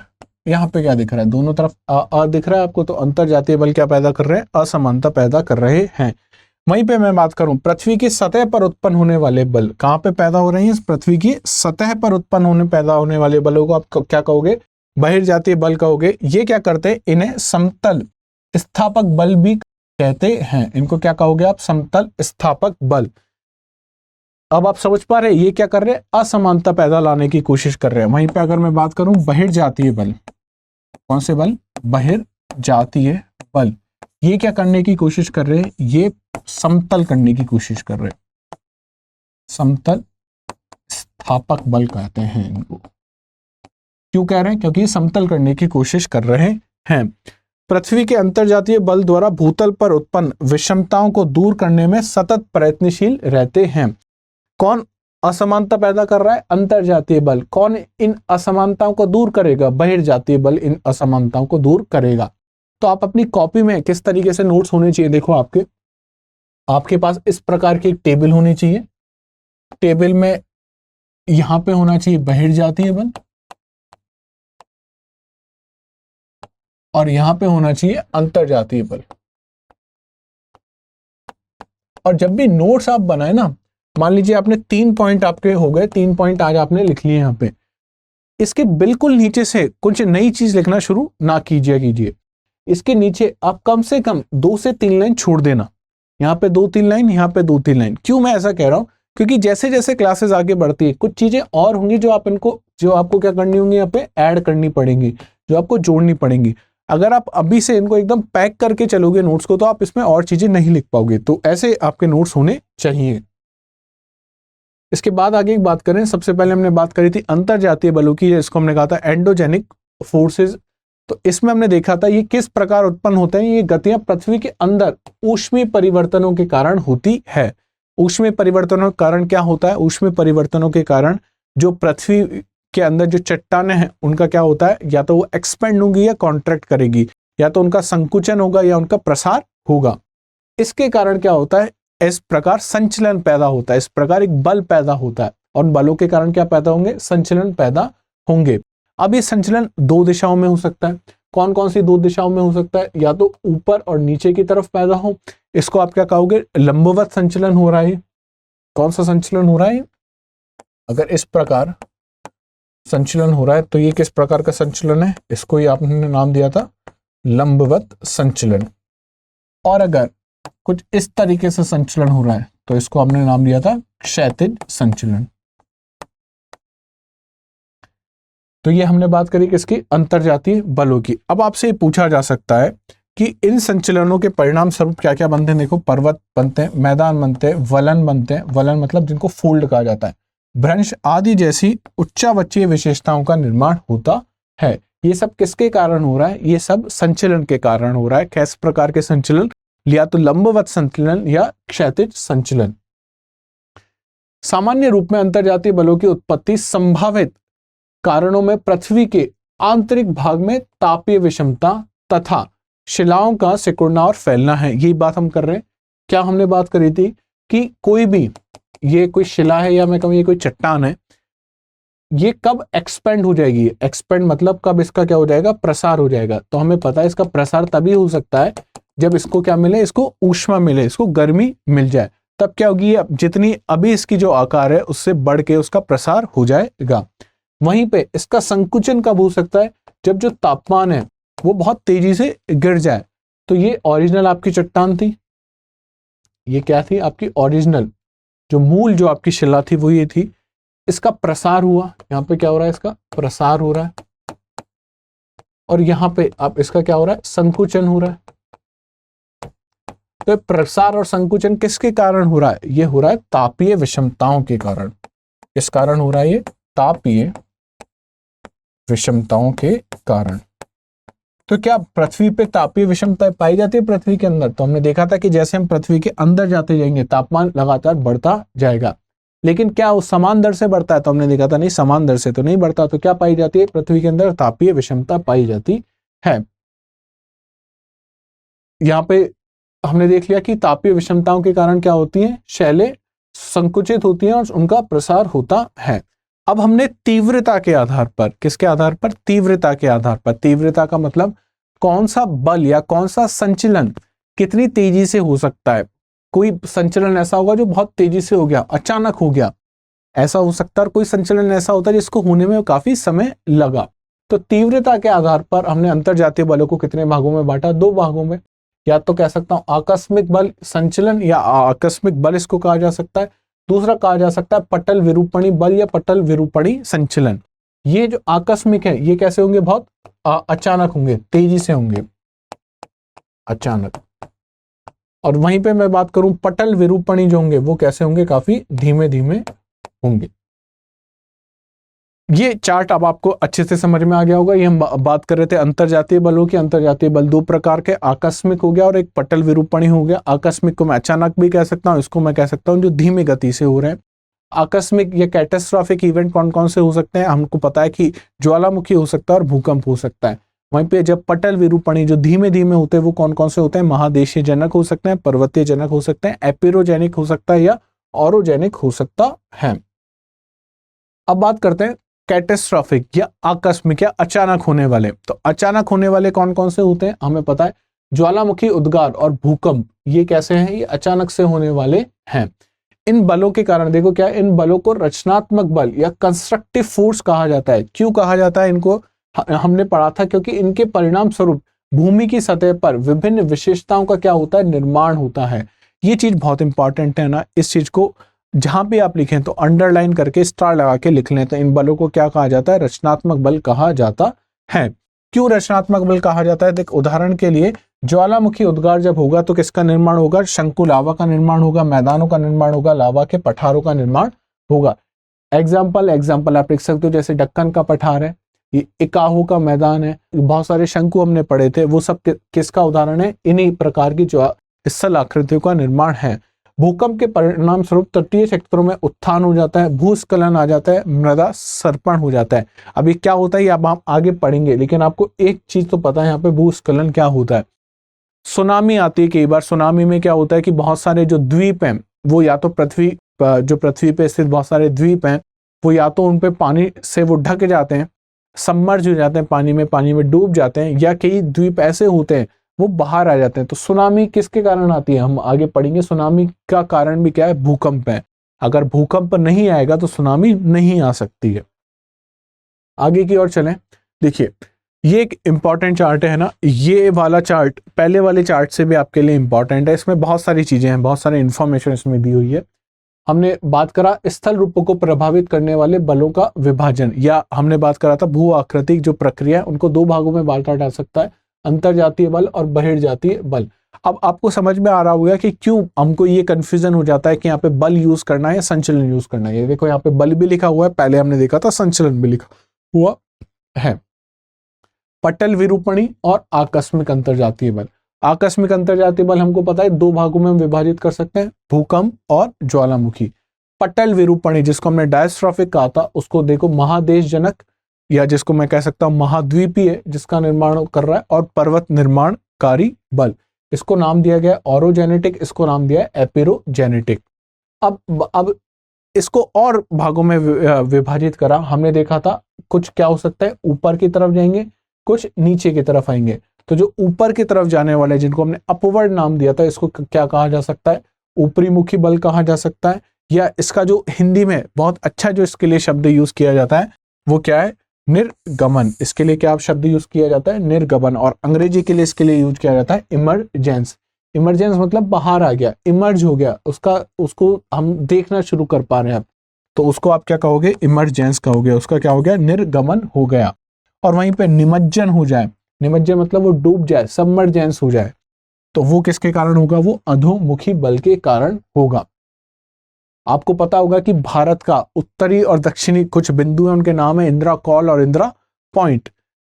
यहां पे क्या दिख रहा है? दोनों तरफ अ दिख रहा है आपको। तो अंतरजातीय बल क्या पैदा कर रहे हैं? असमानता पैदा कर रहे हैं। वहीं पे मैं बात करूं, पृथ्वी की सतह पर उत्पन्न होने वाले बल कहां पे पैदा हो रहे हैं? पृथ्वी की सतह पर पैदा होने वाले बलों को आप क्या कहोगे? बहिर्जातीय बल कहोगे। ये क्या करते हैं? इन्हें समतल स्थापक बल भी कहते हैं। इनको क्या कहोगे आप? समतल स्थापक बल। अब आप समझ पा रहे हैं ये क्या कर रहे हैं? असमानता पैदा लाने की कोशिश कर रहे हैं। वहीं पे अगर मैं बात करूं बहिर्जातीय बल, कौन से बल? बहिर्जातीय बल। ये क्या करने की कोशिश कर रहे हैं? ये समतल करने की कोशिश कर रहे हैं। समतल स्थापक बल कहते हैं इनको। क्यों कह रहे हैं? क्योंकि ये समतल करने की कोशिश कर रहे हैं। पृथ्वी के अंतर्जातीय बल द्वारा भूतल पर उत्पन्न विषमताओं को दूर करने में सतत प्रयत्नशील रहते हैं। कौन असमानता पैदा कर रहा है? अंतर्जातीय बल। कौन इन असमानताओं को दूर करेगा? बहिर्जातीय बल इन असमानताओं को दूर करेगा। तो आप अपनी कॉपी में किस तरीके से नोट्स होने चाहिए, देखो आपके पास इस प्रकार की एक टेबल होनी चाहिए। टेबल में यहां पे होना चाहिए बहिर्जातीय बल और यहां पे होना चाहिए अंतर्जातीय बल। और जब भी नोट्स आप बनाए ना, मान लीजिए आपने 3 पॉइंट आपके हो गए, 3 पॉइंट आज आपने लिख लिए यहाँ पे, इसके बिल्कुल नीचे से कुछ नई चीज लिखना शुरू ना कीजिए। इसके नीचे आप कम से कम 2 से 3 लाइन छोड़ देना। यहाँ पे 2-3 लाइन, यहाँ पे 2-3 लाइन। क्यों मैं ऐसा कह रहा हूँ? क्योंकि जैसे जैसे क्लासेस आगे बढ़ती है कुछ चीजें और होंगी जो आपको क्या करनी होंगी, यहाँ पे ऐड करनी पड़ेंगी, जो आपको जोड़नी पड़ेंगी। अगर आप अभी से इनको एकदम पैक करके चलोगे नोट्स को, तो आप इसमें और चीजें नहीं लिख पाओगे। तो ऐसे आपके नोट्स होने चाहिए। इसके बाद आगे एक बात करें, सबसे पहले हमने बात करी थी अंतरजातीय बलों की, इसको हमने कहा था एंडोजेनिक फोर्सेस। तो इसमें हमने देखा था ये किस प्रकार उत्पन्न होते हैं। ये गतियां पृथ्वी के अंदर ऊष्मीय परिवर्तनों के कारण होती है। ऊष्मीय परिवर्तनों के कारण क्या होता है? ऊष्मीय परिवर्तनों के कारण जो पृथ्वी के अंदर जो चट्टानें हैं उनका क्या होता है, या तो वो एक्सपेंड होगी या कॉन्ट्रैक्ट करेगी, या तो उनका संकुचन होगा या उनका प्रसार होगा। इसके कारण क्या होता है, इस प्रकार संचलन पैदा होता है, इस प्रकार एक बल पैदा होता है। और बलों के कारण क्या पैदा होंगे? संचलन पैदा होंगे। अब ये संचलन 2 दिशाओं में हो सकता है। कौन कौन सी 2 दिशाओं में हो सकता है? या तो ऊपर और नीचे की तरफ पैदा हो, इसको आप क्या कहोगे? लंबवत संचलन हो रहा है। कौन सा संचलन हो रहा है? अगर इस प्रकार संचलन हो रहा है तो ये किस प्रकार का संचलन है? इसको ही आपने नाम दिया था लंबवत संचलन। और अगर कुछ इस तरीके से संचलन हो रहा है तो इसको हमने नाम दिया था क्षैतिज संचलन। तो ये हमने बात करी किसकी? अंतरजातीय बलों की। अब आपसे पूछा जा सकता है कि इन संचलनों के परिणाम स्वरूप क्या क्या बनते हैं। देखो, पर्वत बनते हैं, मैदान बनते हैं, वलन बनते हैं। वलन मतलब जिनको फोल्ड कहा जाता है, भ्रंश आदि जैसी उच्चावचीय विशेषताओं का निर्माण होता है। ये सब किसके कारण हो रहा है? ये सब संचलन के कारण हो रहा है। किस प्रकार के संचलन? या तो लंबवत संचलन या क्षैतिज संचलन। सामान्य रूप में अंतरजातीय बलों की उत्पत्ति संभावित कारणों में पृथ्वी के आंतरिक भाग में तापीय विषमता तथा शिलाओं का सिकुड़ना और फैलना है। यही बात हम कर रहे हैं। क्या हमने बात करी थी कि कोई भी, ये कोई शिला है या मैं कहूँ ये कोई चट्टान है, ये कब एक्सपेंड हो जाएगी? एक्सपेंड मतलब कब इसका क्या हो जाएगा? प्रसार हो जाएगा। तो हमें पता है इसका प्रसार तभी हो सकता है जब इसको क्या मिले? इसको ऊष्मा मिले, इसको गर्मी मिल जाए। तब क्या होगी? जितनी अभी इसकी जो आकार है उससे बढ़ के उसका प्रसार हो जाएगा। वहीं पे इसका संकुचन कब हो सकता है? जब जो तापमान है वो बहुत तेजी से गिर जाए। तो ये ओरिजिनल आपकी चट्टान थी, ये क्या थी? आपकी ओरिजिनल जो मूल जो आपकी शिला थी वो ये थी। इसका प्रसार हुआ, यहाँ पे क्या हो रहा है? इसका प्रसार हो रहा है। और यहाँ पे आप इसका क्या हो रहा है? संकुचन हो रहा है। तो प्रसार और संकुचन किसके कारण हो रहा है? ये हो रहा है तापीय विषमताओं के कारण। किस कारण हो रहा है? ये तापीय विषमताओं के कारण। तो क्या पृथ्वी पे तापीय विषमता पाई जाती है पृथ्वी के अंदर? तो हमने देखा था कि जैसे हम पृथ्वी के अंदर जाते जाएंगे तापमान लगातार बढ़ता जाएगा। लेकिन क्या वो समान दर से बढ़ता है? तो हमने देखा था नहीं, समान दर से तो नहीं बढ़ता। तो क्या पाई जाती है? पृथ्वी के अंदर तापीय विषमता पाई जाती है। यहाँ पे हमने देख लिया कि तापीय विषमताओं के कारण क्या होती हैं? शैलें संकुचित होती हैं और उनका प्रसार होता है। अब हमने तीव्रता के आधार पर, किसके आधार पर? तीव्रता के आधार पर। तीव्रता का मतलब कौन सा बल या कौन सा संचलन कितनी तेजी से हो सकता है। कोई संचलन ऐसा होगा जो बहुत तेजी से हो गया, अचानक हो गया, ऐसा हो सकता है। और कोई संचलन ऐसा होता है जिसको होने में काफी समय लगा। तो तीव्रता के आधार पर हमने अंतरजातीय बलों को कितने भागों में बांटा? 2 भागों में। या तो कह सकता हूं आकस्मिक बल संचलन या आकस्मिक बल इसको कहा जा सकता है। दूसरा कहा जा सकता है पटल विरूपणी बल या पटल विरूपणी संचलन। ये जो आकस्मिक है ये कैसे होंगे? बहुत अचानक होंगे, तेजी से होंगे, अचानक। और वहीं पे मैं बात करूं पटल विरूपणी जो होंगे वो कैसे होंगे? काफी धीमे धीमे होंगे। ये चार्ट अब आपको अच्छे से समझ में आ गया होगा। ये हम बात कर रहे थे अंतरजातीय बलों की। अंतरजातीय बल दो प्रकार के, आकस्मिक हो गया और एक पटल विरूपणी हो गया। आकस्मिक को मैं अचानक भी कह सकता हूँ, इसको मैं कह सकता हूँ जो धीमी गति से हो रहे हैं। आकस्मिक या कैटास्ट्रॉफिक इवेंट कौन कौन से हो सकते हैं? हमको पता है कि ज्वालामुखी हो सकता है और भूकंप हो सकता है। वहीं पे जब पटल विरूपणी जो धीमे धीमे होते हैं वो कौन कौन से होते हैं? महादेशीय जनक हो सकते हैं, पर्वतीय जनक हो सकते हैं, एपिरोजेनिक हो सकता है या ऑरोजेनिक हो सकता है। अब बात करते हैं कैटास्ट्रॉफिक या आकस्मिक या अचानक होने वाले। तो अचानक होने वाले कौन कौन से होते हैं? हमें पता है ज्वालामुखी, उद्गार और भूकंप, ये कैसे हैं? ये अचानक से होने वाले हैं। इन बलों के कारण देखो क्या, इन बलों को रचनात्मक बल या कंस्ट्रक्टिव फोर्स कहा जाता है। क्यों कहा जाता है इनको? हमने पढ़ा था क्योंकि इनके परिणाम स्वरूप भूमि की सतह पर विभिन्न विशेषताओं का क्या होता है? निर्माण होता है। ये चीज बहुत इंपॉर्टेंट है ना, इस चीज को जहां भी आप लिखें तो अंडरलाइन करके स्टार लगा के लिख लें। तो इन बलों को क्या कहा जाता है? रचनात्मक बल कहा जाता है। क्यों रचनात्मक बल कहा जाता है? देख, उदाहरण के लिए ज्वालामुखी उद्गार जब होगा तो किसका निर्माण होगा? शंकु लावा का निर्माण होगा, मैदानों का निर्माण होगा, लावा के पठारों का निर्माण होगा। एग्जाम्पल आप लिख सकते हो, जैसे दक्कन का पठार है, ये इकाहो का मैदान है, बहुत सारे शंकु हमने पढ़े थे, वो सब किसका उदाहरण है? इन्हीं प्रकार की जो स्थल आकृतियों का निर्माण है। भूकंप के परिणाम स्वरूप तटीय क्षेत्रों में उत्थान हो जाता है, भूस्खलन आ जाता है, मृदा सर्पण हो जाता है। अभी क्या होता है ये अब हम आगे पढ़ेंगे, लेकिन आपको एक चीज तो पता है यहाँ पे भूस्खलन क्या होता है। सुनामी आती है कई बार। सुनामी में क्या होता है कि बहुत सारे जो द्वीप हैं वो या तो पृथ्वी पे स्थित बहुत सारे द्वीप हैं वो या तो उन पे पानी से वो ढक जाते हैं, सबमर्ज हो जाते हैं, पानी में डूब जाते हैं, या कई द्वीप ऐसे होते हैं वो बाहर आ जाते हैं। तो सुनामी किसके कारण आती है? हम आगे पढ़ेंगे। सुनामी का कारण भी क्या है? भूकंप है। अगर भूकंप नहीं आएगा तो सुनामी नहीं आ सकती है। आगे की ओर चलें। देखिए, ये एक इंपॉर्टेंट चार्ट है ना, ये वाला चार्ट पहले वाले चार्ट से भी आपके लिए इंपॉर्टेंट है। इसमें बहुत सारी चीजें हैं, बहुत सारी इंफॉर्मेशन इसमें दी हुई है। हमने बात करा स्थल रूपों को प्रभावित करने वाले बलों का विभाजन, या हमने बात करा था भू आकृतिक जो प्रक्रिया है उनको दो भागों में बांटा जा सकता है, अंतरजातीय बल और बहिर्जातीय बल। अब आपको समझ में आ रहा होगा कि क्यों हमको ये कंफ्यूजन हो जाता है कि यहाँ पे बल यूज करना है या संचलन यूज करना है। ये देखो यहाँ पे बल भी लिखा हुआ है, पहले हमने देखा था संचलन भी लिखा हुआ है। पटल विरूपणी और आकस्मिक अंतरजातीय बल। आकस्मिक अंतरजातीय बल हमको पता है दो भागों में हम विभाजित कर सकते हैं, भूकंप और ज्वालामुखी। पटल विरूपणी जिसको हमने डायस्ट्रॉफिक कहा था, उसको देखो महादेश जनक, या जिसको मैं कह सकता हूं महाद्वीपीय जिसका निर्माण कर रहा है, और पर्वत निर्माणकारी बल, इसको नाम दिया गया ऑरोजेनेटिक, इसको नाम दिया है एपिरोजेनेटिक। अब इसको और भागों में विभाजित करा। हमने देखा था कुछ क्या हो सकता है, ऊपर की तरफ जाएंगे, कुछ नीचे की तरफ आएंगे। तो जो ऊपर की तरफ जाने वाले जिनको हमने अपवर्ड नाम दिया था, इसको क्या कहा जा सकता है? ऊपरी मुखी बल कहा जा सकता है, या इसका जो हिंदी में बहुत अच्छा जो इसके लिए शब्द यूज किया जाता है वो क्या है? निर्गमन। इसके लिए क्या शब्द यूज किया जाता है? निर्गमन। और अंग्रेजी के लिए इसके लिए यूज किया जाता है इमरजेंस। इमरजेंस मतलब बाहर आ गया, इमर्ज हो गया, उसको हम देखना शुरू कर पा रहे हैं, तो उसको आप क्या कहोगे? इमरजेंस कहोगे। उसका क्या हो गया? निर्गमन हो गया। और वहीं पे निमज्जन हो जाए, निमज्जन मतलब वो डूब जाए, सबमर्जेंस हो जाए, तो वो किसके कारण होगा? वो अधोमुखी बल के कारण होगा। आपको पता होगा कि भारत का उत्तरी और दक्षिणी कुछ बिंदु हैं, उनके नाम है इंदिरा कॉल और इंदिरा पॉइंट।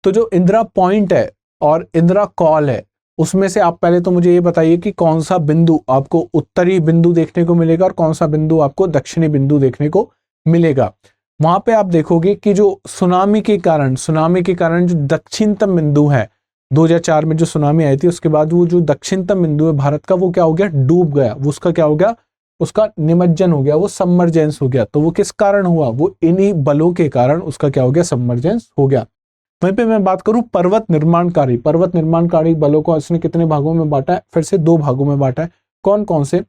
तो जो इंदिरा पॉइंट है और इंदिरा कॉल है, उसमें से आप पहले तो मुझे ये बताइए कि कौन सा बिंदु आपको उत्तरी बिंदु देखने को मिलेगा और कौन सा बिंदु आपको दक्षिणी बिंदु देखने को मिलेगा। वहां पे आप देखोगे कि जो सुनामी के कारण जो दक्षिणतम बिंदु है, 2004 में जो सुनामी आई थी उसके बाद वो जो दक्षिणतम बिंदु है भारत का, वो क्या हो गया? डूब गया। वो उसका क्या हो गया? उसका निमज्जन हो गया, वो सबमर्जेंस हो गया। तो वो किस कारण हुआ? वो इन्हीं बलों के कारण उसका क्या हो गया? सबमर्जेंस हो गया। वहीं पे मैं बात करूं पर्वत निर्माणकारी बलों को इसने कितने भागों में बांटा है? फिर से दो भागों में बांटा है। कौन कौन से?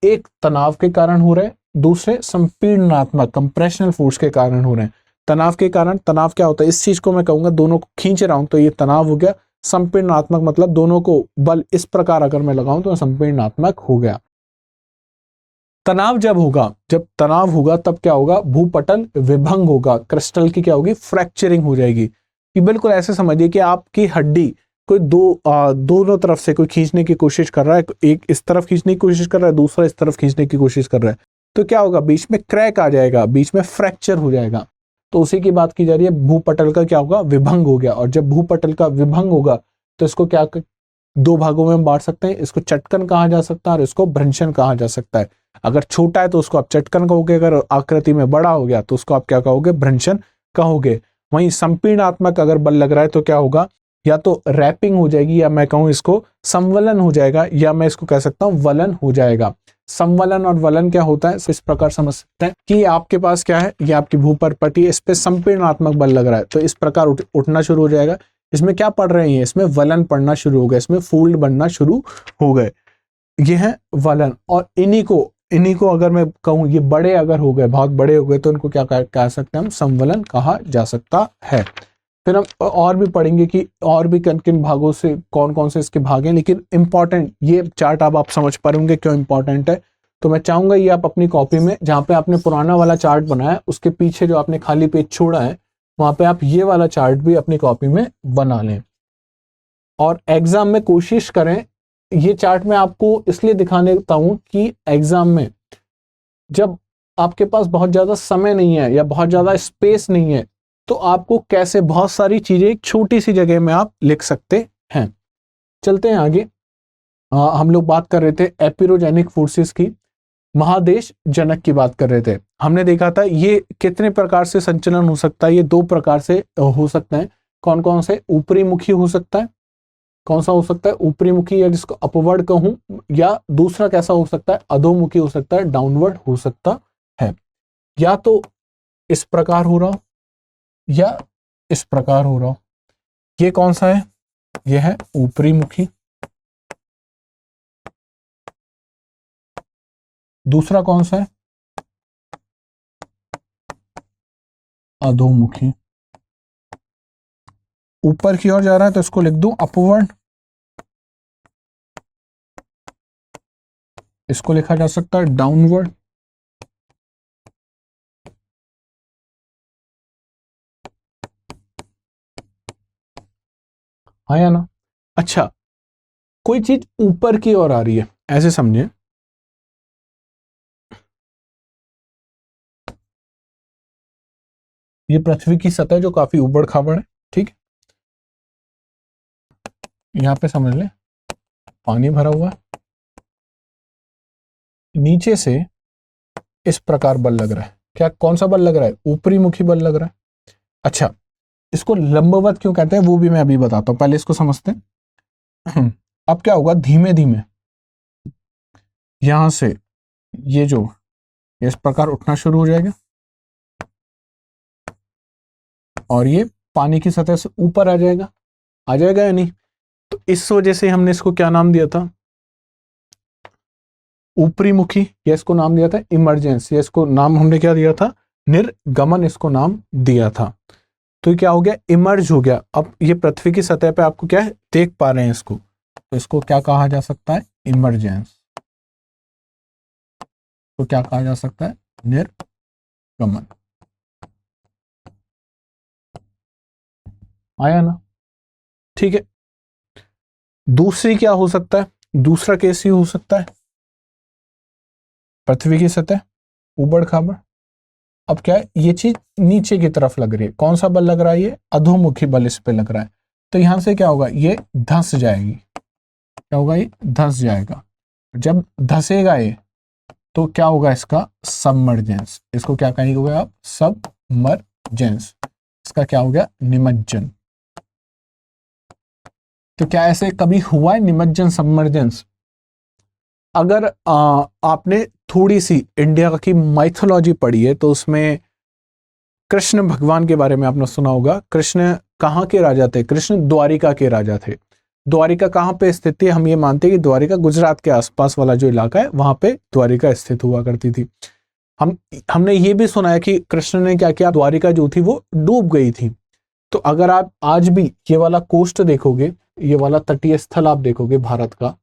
एक तनाव के कारण हो रहे हैं, दूसरे संपीड़नात्मक कंप्रेशनल फोर्स के कारण हो रहे हैं। तनाव के कारण, तनाव क्या होता है? इस चीज को मैं कहूंगा दोनों को खींच रहा हूं तो ये तनाव हो गया। संपीड़नात्मक मतलब दोनों को बल इस प्रकार अगर मैं लगाऊं तो संपीड़नात्मक हो गया। तनाव जब तनाव होगा तब क्या होगा? भूपटल विभंग होगा, क्रिस्टल की क्या होगी? फ्रैक्चरिंग हो जाएगी। कि बिल्कुल ऐसे समझिए कि आपकी हड्डी कोई दोनों तरफ से कोई खींचने की कोशिश कर रहा है, एक इस तरफ खींचने की कोशिश कर रहा है, दूसरा इस तरफ खींचने की कोशिश कर रहा है, तो क्या होगा? बीच में क्रैक आ जाएगा, बीच में फ्रैक्चर हो जाएगा। तो उसी की बात की जा रही है। भूपटल का क्या होगा, विभंग हो गया। और जब भूपटल का विभंग होगा तो इसको क्या दो भागों में बांट सकते हैं, इसको चटकन कहा जा सकता है और इसको भ्रंशन कहा जा सकता है। अगर छोटा है तो उसको आप चटकन कहोगे, अगर आकृति में बड़ा हो गया तो उसको आप क्या कहोगे, भ्रंशन कहोगे। वहीं संपीड़नात्मक अगर बल लग रहा है तो क्या होगा, या तो रैपिंग हो जाएगी, या मैं कहूं इसको संवलन हो जाएगा, या मैं इसको कह सकता हूं वलन हो जाएगा। संवलन और वलन क्या होता है इस प्रकार समझ सकते हैं कि आपके पास क्या है, ये आपकी भूपटपटी, इस पे संपीड़नात्मक बल लग रहा है तो इस प्रकार उठना शुरू हो जाएगा। इसमें क्या पढ़ रहे हैं, इसमें वलन पढ़ना शुरू हो गया, इसमें फोल्ड बनना शुरू हो गए, ये है वलन। और इन्हीं को अगर मैं कहूं ये बड़े अगर हो गए, बहुत बड़े हो गए, तो इनको क्या कह सकते हैं हम, संवलन कहा जा सकता है। फिर हम और भी पढ़ेंगे कि और भी किन किन भागों से कौन कौन से इसके भाग हैं, लेकिन इंपॉर्टेंट ये चार्ट अब आप समझ पाएंगे क्यों इंपॉर्टेंट है। तो मैं चाहूंगा ये आप अपनी कॉपी में, जहाँ पे आपने पुराना वाला चार्ट बनाया उसके पीछे जो आपने खाली पेज छोड़ा है, वहां पे आप ये वाला चार्ट भी अपनी कॉपी में बना लें। और एग्जाम में कोशिश करें, ये चार्ट मैं आपको इसलिए दिखाने देता हूं कि एग्जाम में जब आपके पास बहुत ज्यादा समय नहीं है या बहुत ज्यादा स्पेस नहीं है, तो आपको कैसे बहुत सारी चीजें एक छोटी सी जगह में आप लिख सकते हैं। चलते हैं आगे। हम लोग बात कर रहे थे एपिरोजेनिक फोर्सेस की, महादेश जनक की बात कर रहे थे। हमने देखा था ये कितने प्रकार से संचलन हो सकता है, ये दो प्रकार से हो सकते हैं। कौन कौन से, ऊपरी मुखी हो सकता है, कौन सा हो सकता है, ऊपरी मुखी या जिसको अपवर्ड कहूं, या दूसरा कैसा हो सकता है, अधोमुखी हो सकता है, डाउनवर्ड हो सकता है। या तो इस प्रकार हो रहा या इस प्रकार हो रहा। ये कौन सा है, ये है ऊपरी मुखी। दूसरा कौन सा है, अधोमुखी। ऊपर की ओर जा रहा है तो इसको लिख दूं अपवर्ड, इसको लिखा जा सकता है डाउनवर्ड। हाँ या ना। अच्छा, कोई चीज ऊपर की ओर आ रही है, ऐसे समझिए, ये पृथ्वी की सतह जो काफी उबड़ खाबड़ है, ठीक है, यहां पे समझ ले पानी भरा हुआ है, नीचे से इस प्रकार बल लग रहा है। क्या, कौन सा बल लग रहा है, ऊपरी मुखी बल लग रहा है। अच्छा, इसको लंबवत क्यों कहते हैं वो भी मैं अभी बताता हूं, पहले इसको समझते हैं। अब क्या होगा, धीमे धीमे यहां से ये जो इस प्रकार उठना शुरू हो जाएगा और ये पानी की सतह से ऊपर आ जाएगा या नहीं। तो इस वजह से हमने इसको क्या नाम दिया था, ऊपरी मुखी, या इसको नाम दिया था इमरजेंस, या इसको नाम हमने क्या दिया था, निर्गमन, इसको नाम दिया था। तो ये क्या हो गया, इमर्ज हो गया। अब ये पृथ्वी की सतह पे आपको क्या है, देख पा रहे हैं इसको, तो इसको क्या कहा जा सकता है, इमरजेंस। तो क्या कहा जा सकता है, निर्गमन। आया ना, ठीक है। दूसरी क्या हो सकता है, दूसरा केस ही हो सकता है, पृथ्वी की सतह उबड़ खाबड़। अब क्या है, ये चीज नीचे की तरफ लग रही है, कौन सा बल लग रहा है, ये अधोमुखी बल इस पे लग रहा है। तो यहां से क्या होगा, ये धंस जाएगी, क्या होगा, ये धंस जाएगा। जब धंसेगा ये तो क्या होगा, इसका सबमर्जेंस। इसको क्या कहेंगे आप, सबमर्जेंस। इसका क्या हो गया, निमज्जन। तो क्या ऐसे कभी हुआ है निमज्जन, सबमर्जेंस? अगर आपने थोड़ी सी इंडिया की माइथोलॉजी पढ़ी है तो उसमें कृष्ण भगवान के बारे में आपने सुना होगा। कृष्ण कहाँ के राजा थे, कृष्ण द्वारिका के राजा थे। द्वारिका कहाँ पे स्थित थी, हम ये मानते हैं कि द्वारिका गुजरात के आसपास वाला जो इलाका है वहां पे द्वारिका स्थित हुआ करती थी। हमने ये भी सुना है कि कृष्ण ने क्या किया, द्वारिका जो थी वो डूब गई थी। तो अगर आप आज भी ये वाला कोस्ट देखोगे, ये वाला तटीय स्थल आप देखोगे भारत का,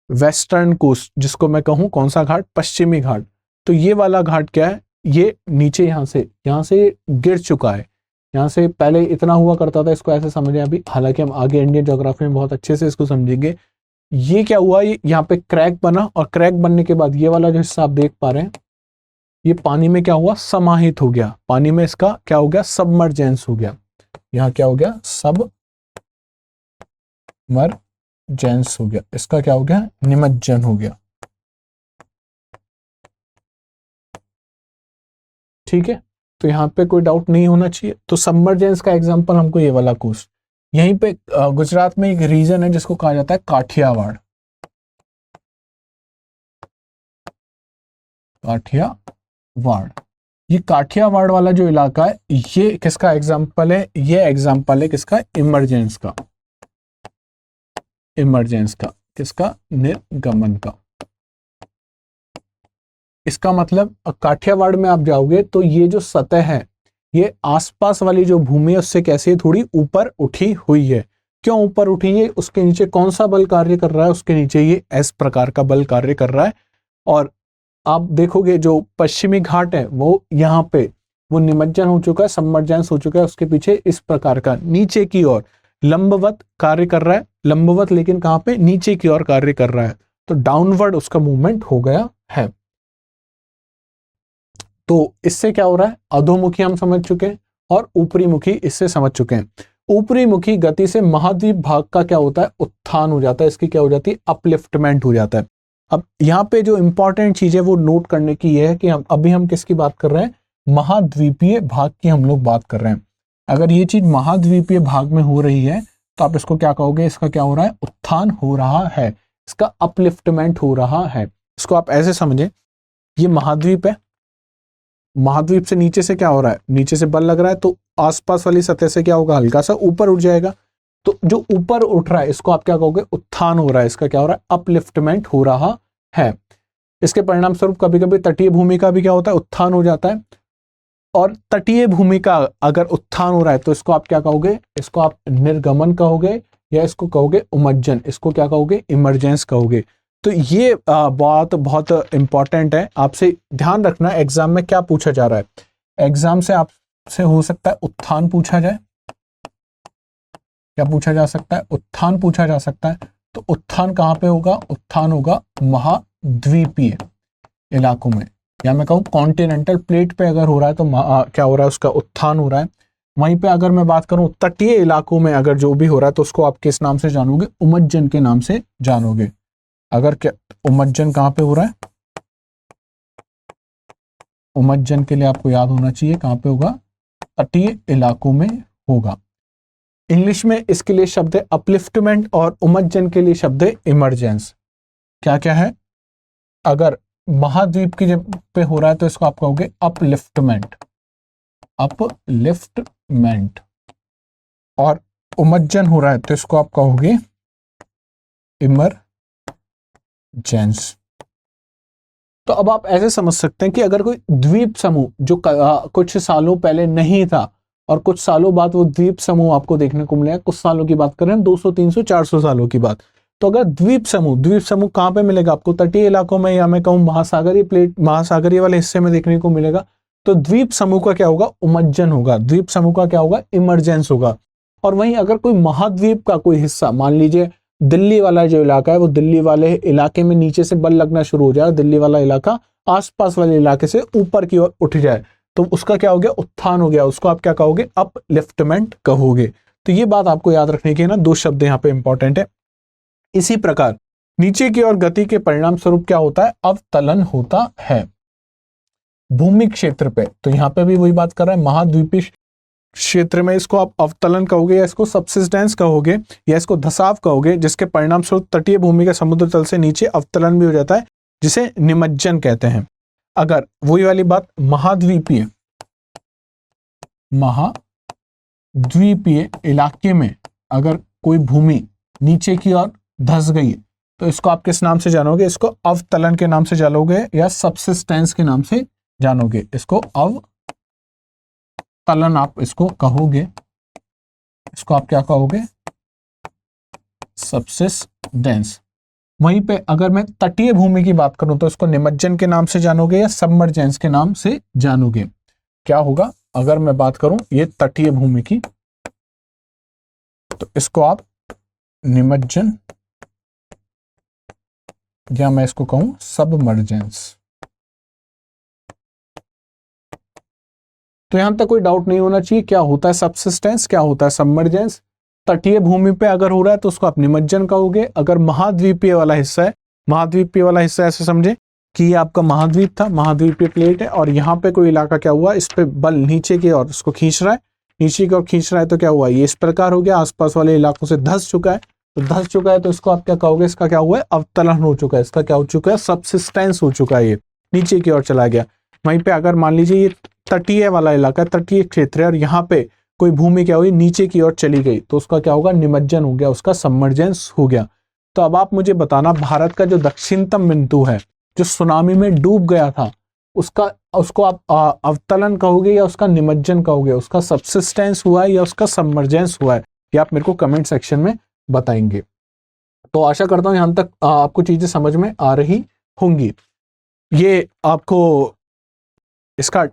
वेस्टर्न कोस्ट जिसको मैं कहूं, कौन सा घाट, पश्चिमी घाट। तो ये वाला घाट क्या है, ये नीचे यहां से गिर चुका है। यहाँ से पहले इतना हुआ करता था, इसको ऐसे समझें अभी, हालांकि हम आगे इंडियन ज्योग्राफी में बहुत अच्छे से इसको समझेंगे। ये क्या हुआ, ये यहाँ पे क्रैक बना, और क्रैक बनने के बाद ये वाला जो हिस्सा आप देख पा रहे हैं, ये पानी में क्या हुआ, समाहित हो गया, पानी में इसका क्या हो गया, सबमर्जेंस हो गया। यहाँ क्या हो गया, सबमर्जेंस हो गया, इसका क्या हो गया, निमज्जन हो गया। ठीक है, तो यहाँ पे कोई डाउट नहीं होना चाहिए। तो सबमर्जेंस का एग्जांपल हमको ये वाला क्वेश्चन, यहीं पे गुजरात में एक रीजन है जिसको कहा जाता है काठियावाड़। काठियावाड़, ये काठियावाड़ वाला जो इलाका है, ये किसका एग्जांपल है, ये एग्जांपल है किसका, इमरजेंस का। इमरजेंस का किसका, निर्गमन का। इसका मतलब काठियावाड़ में आप जाओगे तो ये जो सतह है, ये आसपास वाली जो भूमि है उससे कैसे थोड़ी ऊपर उठी हुई है। क्यों ऊपर उठी है, उसके नीचे कौन सा बल कार्य कर रहा है, उसके नीचे ये एस प्रकार का बल कार्य कर रहा है। और आप देखोगे जो पश्चिमी घाट है वो यहाँ पे वो निमज्जन हो चुका है, सबमर्जेंस हो चुका है, उसके पीछे इस प्रकार का नीचे की ओर लंबवत कार्य कर रहा है, लंबवत लेकिन कहाँ पे, नीचे की ओर कार्य कर रहा है, तो डाउनवर्ड उसका मूवमेंट हो गया है। तो इससे क्या हो रहा है, अधोमुखी हम समझ चुके हैं और ऊपरी मुखी इससे समझ चुके हैं। ऊपरी मुखी गति से महाद्वीप भाग का क्या होता है, उत्थान हो जाता है, इसकी क्या हो जाती है, अपलिफ्टमेंट हो जाता है। अब यहाँ पे जो इंपॉर्टेंट चीज है वो नोट करने की ये है कि हम किसकी बात कर रहे हैं, महाद्वीपीय भाग की हम लोग बात कर रहे हैं। अगर ये चीज महाद्वीपीय भाग में हो रही है तो आप इसको क्या कहोगे, इसका क्या हो रहा है, उत्थान हो रहा है, इसका अपलिफ्टमेंट हो रहा है। इसको आप ऐसे समझे, ये महाद्वीप है, महाद्वीप से नीचे से क्या हो रहा है, नीचे से बल लग रहा है, तो आसपास वाली सतह से क्या होगा, हल्का सा ऊपर उठ जाएगा। तो जो ऊपर उठ रहा है इसको आप क्या कहोगे, उत्थान हो रहा है, इसका क्या हो रहा है, अपलिफ्टमेंट हो रहा है। इसके परिणाम स्वरूप कभी कभी तटीय भूमि का भी क्या होता है, उत्थान हो जाता है। और तटीय भूमि का अगर उत्थान हो रहा है तो इसको आप क्या कहोगे, इसको आप निर्गमन कहोगे या इसको कहोगे उमज्जन, इसको क्या कहोगे, इमरजेंस कहोगे। तो ये बात बहुत इंपॉर्टेंट है, आपसे ध्यान रखना एग्जाम में क्या पूछा जा रहा है। एग्जाम से आपसे हो सकता है उत्थान पूछा जाए, क्या पूछा जा सकता है, उत्थान पूछा जा सकता है। तो उत्थान कहाँ पे होगा, उत्थान होगा महाद्वीपीय इलाकों में, या मैं कहूँ कॉन्टिनेंटल प्लेट पे अगर हो रहा है तो क्या हो रहा है, उसका उत्थान हो रहा है। वहीं पे अगर मैं बात करूं तटीय इलाकों में अगर जो भी हो रहा है तो उसको आप किस नाम से जानोगे, उमज्जन के नाम से जानोगे। अगर क्या उमज्जन कहाँ पे हो रहा है, उमज्जन के लिए आपको याद होना चाहिए कहाँ पे होगा, तटीय इलाकों में होगा। इंग्लिश में इसके लिए शब्द है अपलिफ्टमेंट और उमज्जन के लिए शब्द है इमरजेंस। क्या क्या है, अगर महाद्वीप की पे हो रहा है तो इसको आप कहोगे अपलिफ्टमेंट, अपलिफ्टमेंट। और उमज्जन हो रहा है तो इसको आप कहोगे इमरजेंस। तो अब आप ऐसे समझ सकते हैं कि अगर कोई द्वीप समूह जो कुछ सालों पहले नहीं था और कुछ सालों बाद वो द्वीप समूह आपको देखने को मिलेगा, कुछ सालों की बात कर रहे हैं, 200 300 400 सालों की बात। तो अगर द्वीप समूह कहाँ पे मिलेगा आपको, तटीय इलाकों में, या मैं कहूँ महासागरीय प्लेट, महासागरीय वाले हिस्से में देखने को मिलेगा। तो द्वीप समूह का क्या होगा, उमज्जन होगा, द्वीप समूह का क्या होगा, इमरजेंस होगा। और वहीं अगर कोई महाद्वीप का कोई हिस्सा, मान लीजिए दिल्ली वाला जो इलाका है, वो दिल्ली वाले इलाके में नीचे से बल लगना शुरू हो जाए, दिल्ली वाला इलाका आसपास वाले इलाके से ऊपर की ओर उठ जाए, तो उसका क्या हो गया, उत्थान हो गया, उसको आप क्या कहोगे, अपलिफ्टमेंट कहोगे। तो ये बात आपको याद रखने की है ना, दो शब्द यहाँ पे इंपॉर्टेंट है। इसी प्रकार नीचे की ओर गति के परिणाम स्वरूप क्या होता है, अवतलन होता है भूमि क्षेत्र पे। तो यहाँ पे भी वही बात कर रहा है, महाद्वीपीय क्षेत्र में इसको आप अवतलन कहोगे या इसको सबसिस्टेंस कहोगे या इसको धसाव कहोगे, जिसके परिणाम स्वरूप तटीय भूमि का समुद्र तल से नीचे अवतलन भी हो जाता है, जिसे निमज्जन कहते हैं। अगर वही वाली बात महाद्वीपीय इलाके में अगर कोई भूमि नीचे की ओर धस गई तो इसको आप किस नाम से जानोगे, इसको अवतलन के नाम से जानोगे या सबसिस्टेंस के नाम से जानोगे। इसको अवतलन आप इसको कहोगे, इसको आप क्या कहोगे, सबसिस्टेंस। वहीं पे अगर मैं तटीय भूमि की बात करूं तो इसको निमज्जन के नाम से जानोगे या सबमर्जेंस के नाम से जानोगे। क्या होगा, अगर मैं बात करूं ये तटीय भूमि की तो इसको आप निमज्जन या मैं इसको कहूं सबमर्जेंस। तो यहां तक कोई डाउट नहीं होना चाहिए। क्या होता है सबसिस्टेंस, क्या होता है सबमर्जेंस। तटीय भूमि पे अगर हो रहा है तो उसको आप निमज्जन कहोगे। अगर महाद्वीपीय वाला हिस्सा है, महाद्वीपीय वाला हिस्सा ऐसे समझे कि ये आपका महाद्वीप था, महाद्वीपीय प्लेट है, और यहाँ पे कोई इलाका क्या हुआ, इस पे बल नीचे की ओर इसको खींच रहा है, नीचे की ओर खींच रहा है, तो क्या हुआ, ये इस प्रकार हो गया, आसपास वाले इलाकों से धंस चुका है। तो धंस चुका है तो इसको आप क्या कहोगे, इसका क्या हुआ है, अवतलन हो चुका है, इसका क्या हो चुका है, सबसिस्टेंस हो चुका है, ये नीचे की ओर चला गया। वहीं पे अगर मान लीजिए ये तटीय वाला इलाका, तटीय क्षेत्र है, और यहाँ पे कोई भूमि क्या हुई, नीचे की ओर चली गई, तो उसका क्या होगा, निमज्जन हो गया, उसका सबमर्जेंस हो गया। तो अब आप मुझे बताना, भारत का जो दक्षिणतम बिंदु है, जो सुनामी में डूब गया था, उसको आप अवतलन कहोगे या उसका निमज्जन कहोगे, उसका सबसिस्टेंस हुआ है या उसका सबमर्जेंस हुआ है, ये आप मेरे को कमेंट सेक्शन में बताएंगे। तो आशा करता हूं यहां तक आपको चीजें समझ में आ रही होंगी। ये आपको इसका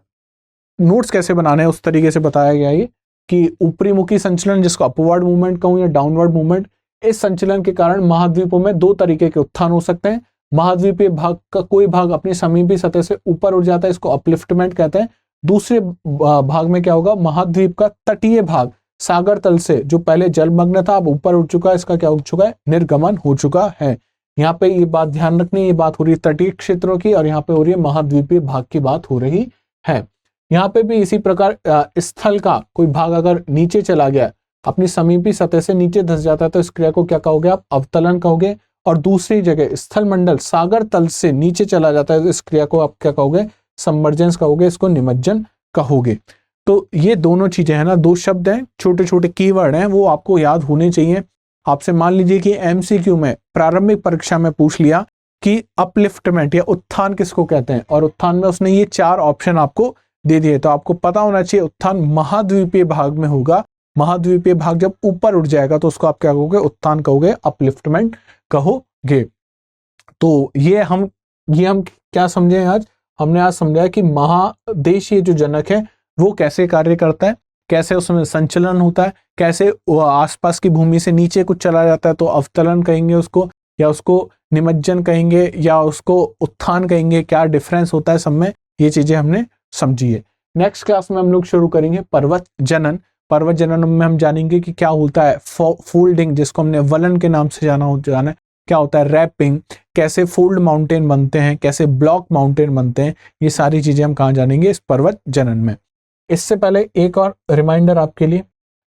नोट्स कैसे बनाने हैं उस तरीके से बताया गया है कि ऊपरी मुखी संचलन, जिसको अपवर्ड मूवमेंट कहूं या डाउनवर्ड मूवमेंट, इस संचलन के कारण महाद्वीपों में दो तरीके के उत्थान हो सकते हैं। महाद्वीपीय भाग का कोई भाग अपनी समीपी सतह से ऊपर उठ जाता है, इसको अपलिफ्टमेंट कहते हैं। दूसरे भाग में क्या होगा, महाद्वीप का तटीय भाग सागर तल से जो पहले जलमग्न था अब ऊपर उठ चुका है, इसका क्या हो चुका है, निर्गमन हो चुका है। यहाँ पे ये बात ध्यान रखनी, ये बात हो रही है तटीय क्षेत्रों की, और यहाँ पे हो रही है महाद्वीपीय भाग की बात हो रही है। यहाँ पे भी इसी प्रकार स्थल का कोई भाग अगर नीचे चला गया, अपनी समीपी सतह से नीचे धंस जाता है, तो इस क्रिया को क्या कहोगे आप, अवतलन कहोगे। और दूसरी जगह स्थल मंडल सागर तल से नीचे चला जाता है, तो इस क्रिया को आप क्या कहोगे, सबमर्जेंस कहोगे, इसको निमज्जन कहोगे। तो ये दोनों चीजें हैं ना, दो शब्द हैं, छोटे छोटे कीवर्ड हैं, वो आपको याद होने चाहिए। आपसे मान लीजिए कि एमसीक्यू में प्रारंभिक परीक्षा में पूछ लिया कि अपलिफ्टमेंट या उत्थान किसको कहते हैं, और उत्थान में उसने ये 4 ऑप्शन आपको दे दिए, तो आपको पता होना चाहिए उत्थान महाद्वीपीय भाग में होगा। महाद्वीपीय भाग जब ऊपर उठ जाएगा तो उसको आप क्या कहोगे, उत्थान कहोगे, अपलिफ्टमेंट कहोगे। तो ये हम क्या समझे आज, हमने आज समझा कि महादेशीय जो जनक है वो कैसे कार्य करता है, कैसे उसमें संचलन होता है, कैसे आसपास की भूमि से नीचे कुछ चला जाता है तो अवतलन कहेंगे उसको, या उसको निमज्जन कहेंगे, या उसको उत्थान कहेंगे, क्या डिफरेंस होता है सब में, ये चीजें हमने समझी है। नेक्स्ट क्लास में हम लोग शुरू करेंगे पर्वत जनन। पर्वत जनन में हम जानेंगे कि क्या होता है फोल्डिंग, जिसको हमने वलन के नाम से जाना है, क्या होता है रैपिंग, कैसे फोल्ड माउंटेन बनते हैं, कैसे ब्लॉक माउंटेन बनते हैं, ये सारी चीजें हम कहाँ जानेंगे, इस पर्वत जनन में। इससे पहले एक और रिमाइंडर आपके लिए,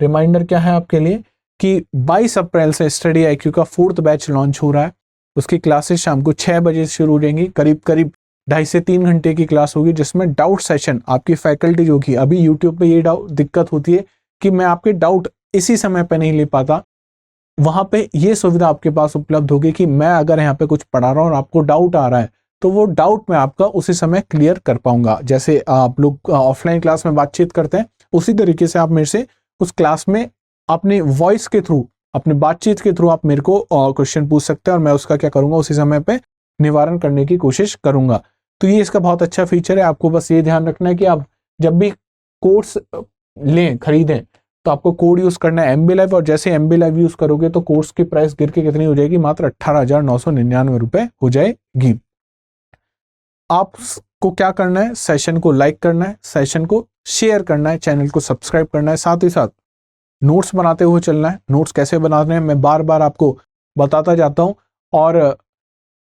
रिमाइंडर क्या है आपके लिए कि 22 अप्रैल से स्टडी IQ का 4th बैच लॉन्च हो रहा है। उसकी क्लासेस शाम को 6 बजे से शुरू हो जाएंगी, करीब 2.5 से 3 घंटे की क्लास होगी, जिसमें डाउट सेशन आपकी फैकल्टी जो कि अभी यूट्यूब पे ये दिक्कत होती है कि मैं आपके डाउट इसी समय पे नहीं ले पाता, वहां पे ये सुविधा आपके पास उपलब्ध होगी कि मैं अगर यहाँ पे कुछ पढ़ा रहा हूँ और आपको डाउट आ रहा है तो वो डाउट मैं आपका उसी समय क्लियर कर पाऊंगा। जैसे आप लोग ऑफलाइन क्लास में बातचीत करते हैं, उसी तरीके से आप मेरे से उस क्लास में अपने वॉइस के थ्रू, अपने बातचीत के थ्रू आप मेरे को क्वेश्चन पूछ सकते हैं, और मैं उसका क्या करूंगा, उसी समय पे निवारण करने की कोशिश करूंगा। तो ये इसका बहुत अच्छा फीचर है। आपको बस ये ध्यान रखना है कि आप जब भी कोर्स लें, खरीदें, तो आपको कोड यूज करना है MB Live, और जैसे MB Live यूज करोगे तो कोर्स की प्राइस गिर के कितनी हो जाएगी, मात्र 18,999 रुपए हो जाएगी। आपको क्या करना है, सेशन को लाइक करना है, सेशन को शेयर करना है, चैनल को सब्सक्राइब करना है, साथ ही साथ नोट्स बनाते हुए चलना है। नोट्स कैसे बनाने हैं मैं बार बार आपको बताता जाता हूं, और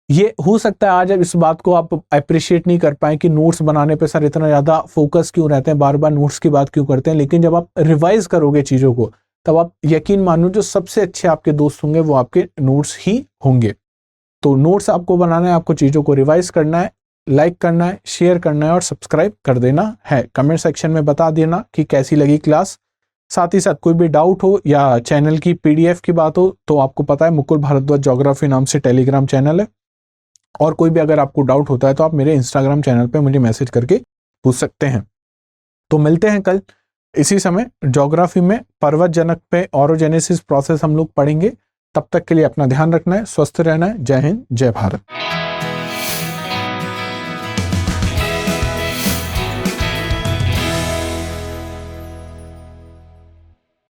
ये हो सकता है आज अब इस बात को आप अप्रिशिएट नहीं कर पाए कि नोट्स बनाने पे सर इतना ज्यादा फोकस क्यों रहते हैं, बार बार नोट्स की बात क्यों करते हैं, लेकिन जब आप रिवाइज करोगे चीजों को तब आप यकीन मानो जो सबसे अच्छे आपके दोस्त होंगे वो आपके नोट्स ही होंगे। तो नोट्स आपको बनाना है, आपको चीजों को रिवाइज करना है, लाइक करना है, शेयर करना है और सब्सक्राइब कर देना है। कमेंट सेक्शन में बता देना कि कैसी लगी क्लास। साथ ही साथ कोई भी डाउट हो या चैनल की PDF की बात हो तो आपको पता है मुकुल भारद्वाज ज्योग्राफी नाम से टेलीग्राम चैनल है, और कोई भी अगर आपको डाउट होता है तो आप मेरे इंस्टाग्राम चैनल पे मुझे मैसेज करके पूछ सकते हैं। तो मिलते हैं कल इसी समय ज्योग्राफी में पर्वत जनक पे ऑरोजेनेसिस प्रोसेस हम लोग पढ़ेंगे। तब तक के लिए अपना ध्यान रखना है, स्वस्थ रहना है। जय हिंद, जय भारत।